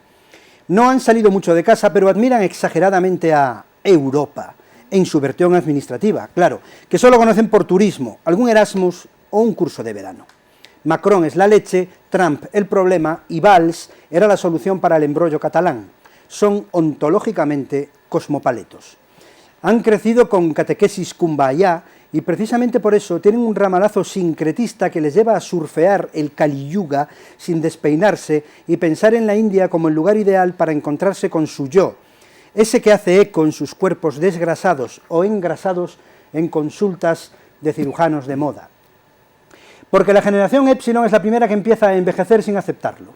No han salido mucho de casa, pero admiran exageradamente a Europa, en su versión administrativa, claro, que solo conocen por turismo, algún Erasmus o un curso de verano. Macron es la leche, Trump el problema y Valls era la solución para el embrollo catalán. Son ontológicamente cosmopaletos. Han crecido con catequesis kumbaya y precisamente por eso tienen un ramalazo sincretista que les lleva a surfear el Kali Yuga sin despeinarse y pensar en la India como el lugar ideal para encontrarse con su yo, ese que hace eco en sus cuerpos desgrasados o engrasados en consultas de cirujanos de moda. Porque la generación Epsilon es la primera que empieza a envejecer sin aceptarlo.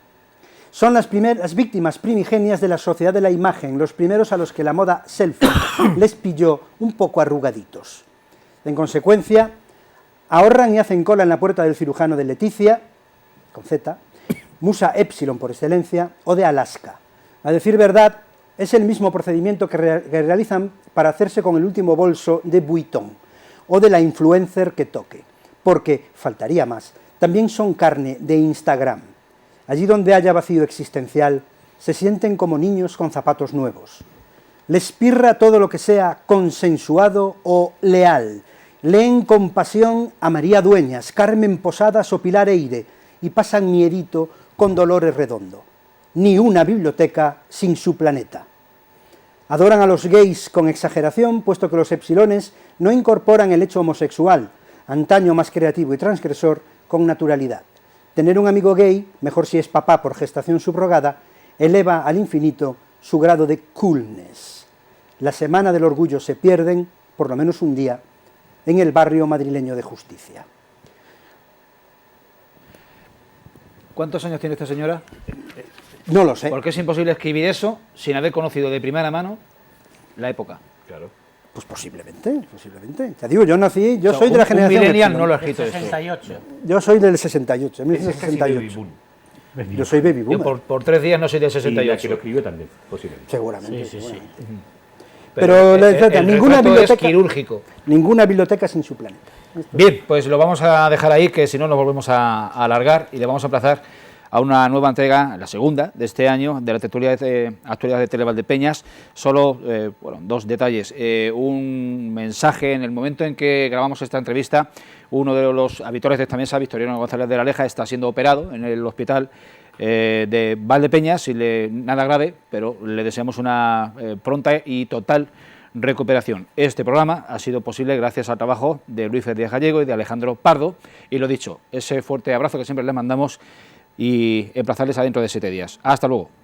Son las víctimas primigenias de la sociedad de la imagen, los primeros a los que la moda selfie les pilló un poco arrugaditos. En consecuencia, ahorran y hacen cola en la puerta del cirujano de Leticia, con Z, musa Epsilon por excelencia, o de Alaska. A decir verdad, es el mismo procedimiento que realizan para hacerse con el último bolso de Vuitton, o de la influencer que toque, porque, faltaría más, también son carne de Instagram. Allí donde haya vacío existencial, se sienten como niños con zapatos nuevos. Les pirra todo lo que sea consensuado o leal. Leen con pasión a María Dueñas, Carmen Posadas o Pilar Eire y pasan miedito con Dolores Redondo. Ni una biblioteca sin su planeta. Adoran a los gays con exageración, puesto que los epsilones no incorporan el hecho homosexual, antaño más creativo y transgresor, con naturalidad. Tener un amigo gay, mejor si es papá por gestación subrogada, eleva al infinito su grado de coolness. La semana del orgullo se pierden, por lo menos un día, en el barrio madrileño de Justicia. ¿Cuántos años tiene esta señora? No lo sé. Porque es imposible escribir eso sin haber conocido de primera mano la época. Claro. Pues posiblemente. Te digo, yo soy de la generación... Un millennial no lo ha escrito esto. 68. Yo soy del 68, 1968. Yo soy baby boomer. Yo por 3 días no soy del Y la 68. que lo escribió también, posiblemente. Seguramente. Sí. Pero ninguna retrato biblioteca... es quirúrgico. Ninguna biblioteca sin su planeta. Bien, pues lo vamos a dejar ahí, que si no nos volvemos a alargar y le vamos a emplazar a una nueva entrega, la segunda de este año, de la tertulia de actualidad de Televaldepeñas. Solo, dos detalles. Un mensaje: en el momento en que grabamos esta entrevista, uno de los habituales de esta mesa, Victoriano González de la Leja, está siendo operado en el hospital de Valdepeñas, nada grave, pero le deseamos una pronta y total recuperación. Este programa ha sido posible gracias al trabajo de Luis Díaz Gallego y de Alejandro Pardo, y lo dicho, ese fuerte abrazo que siempre les mandamos y emplazarles a dentro de 7 días. Hasta luego.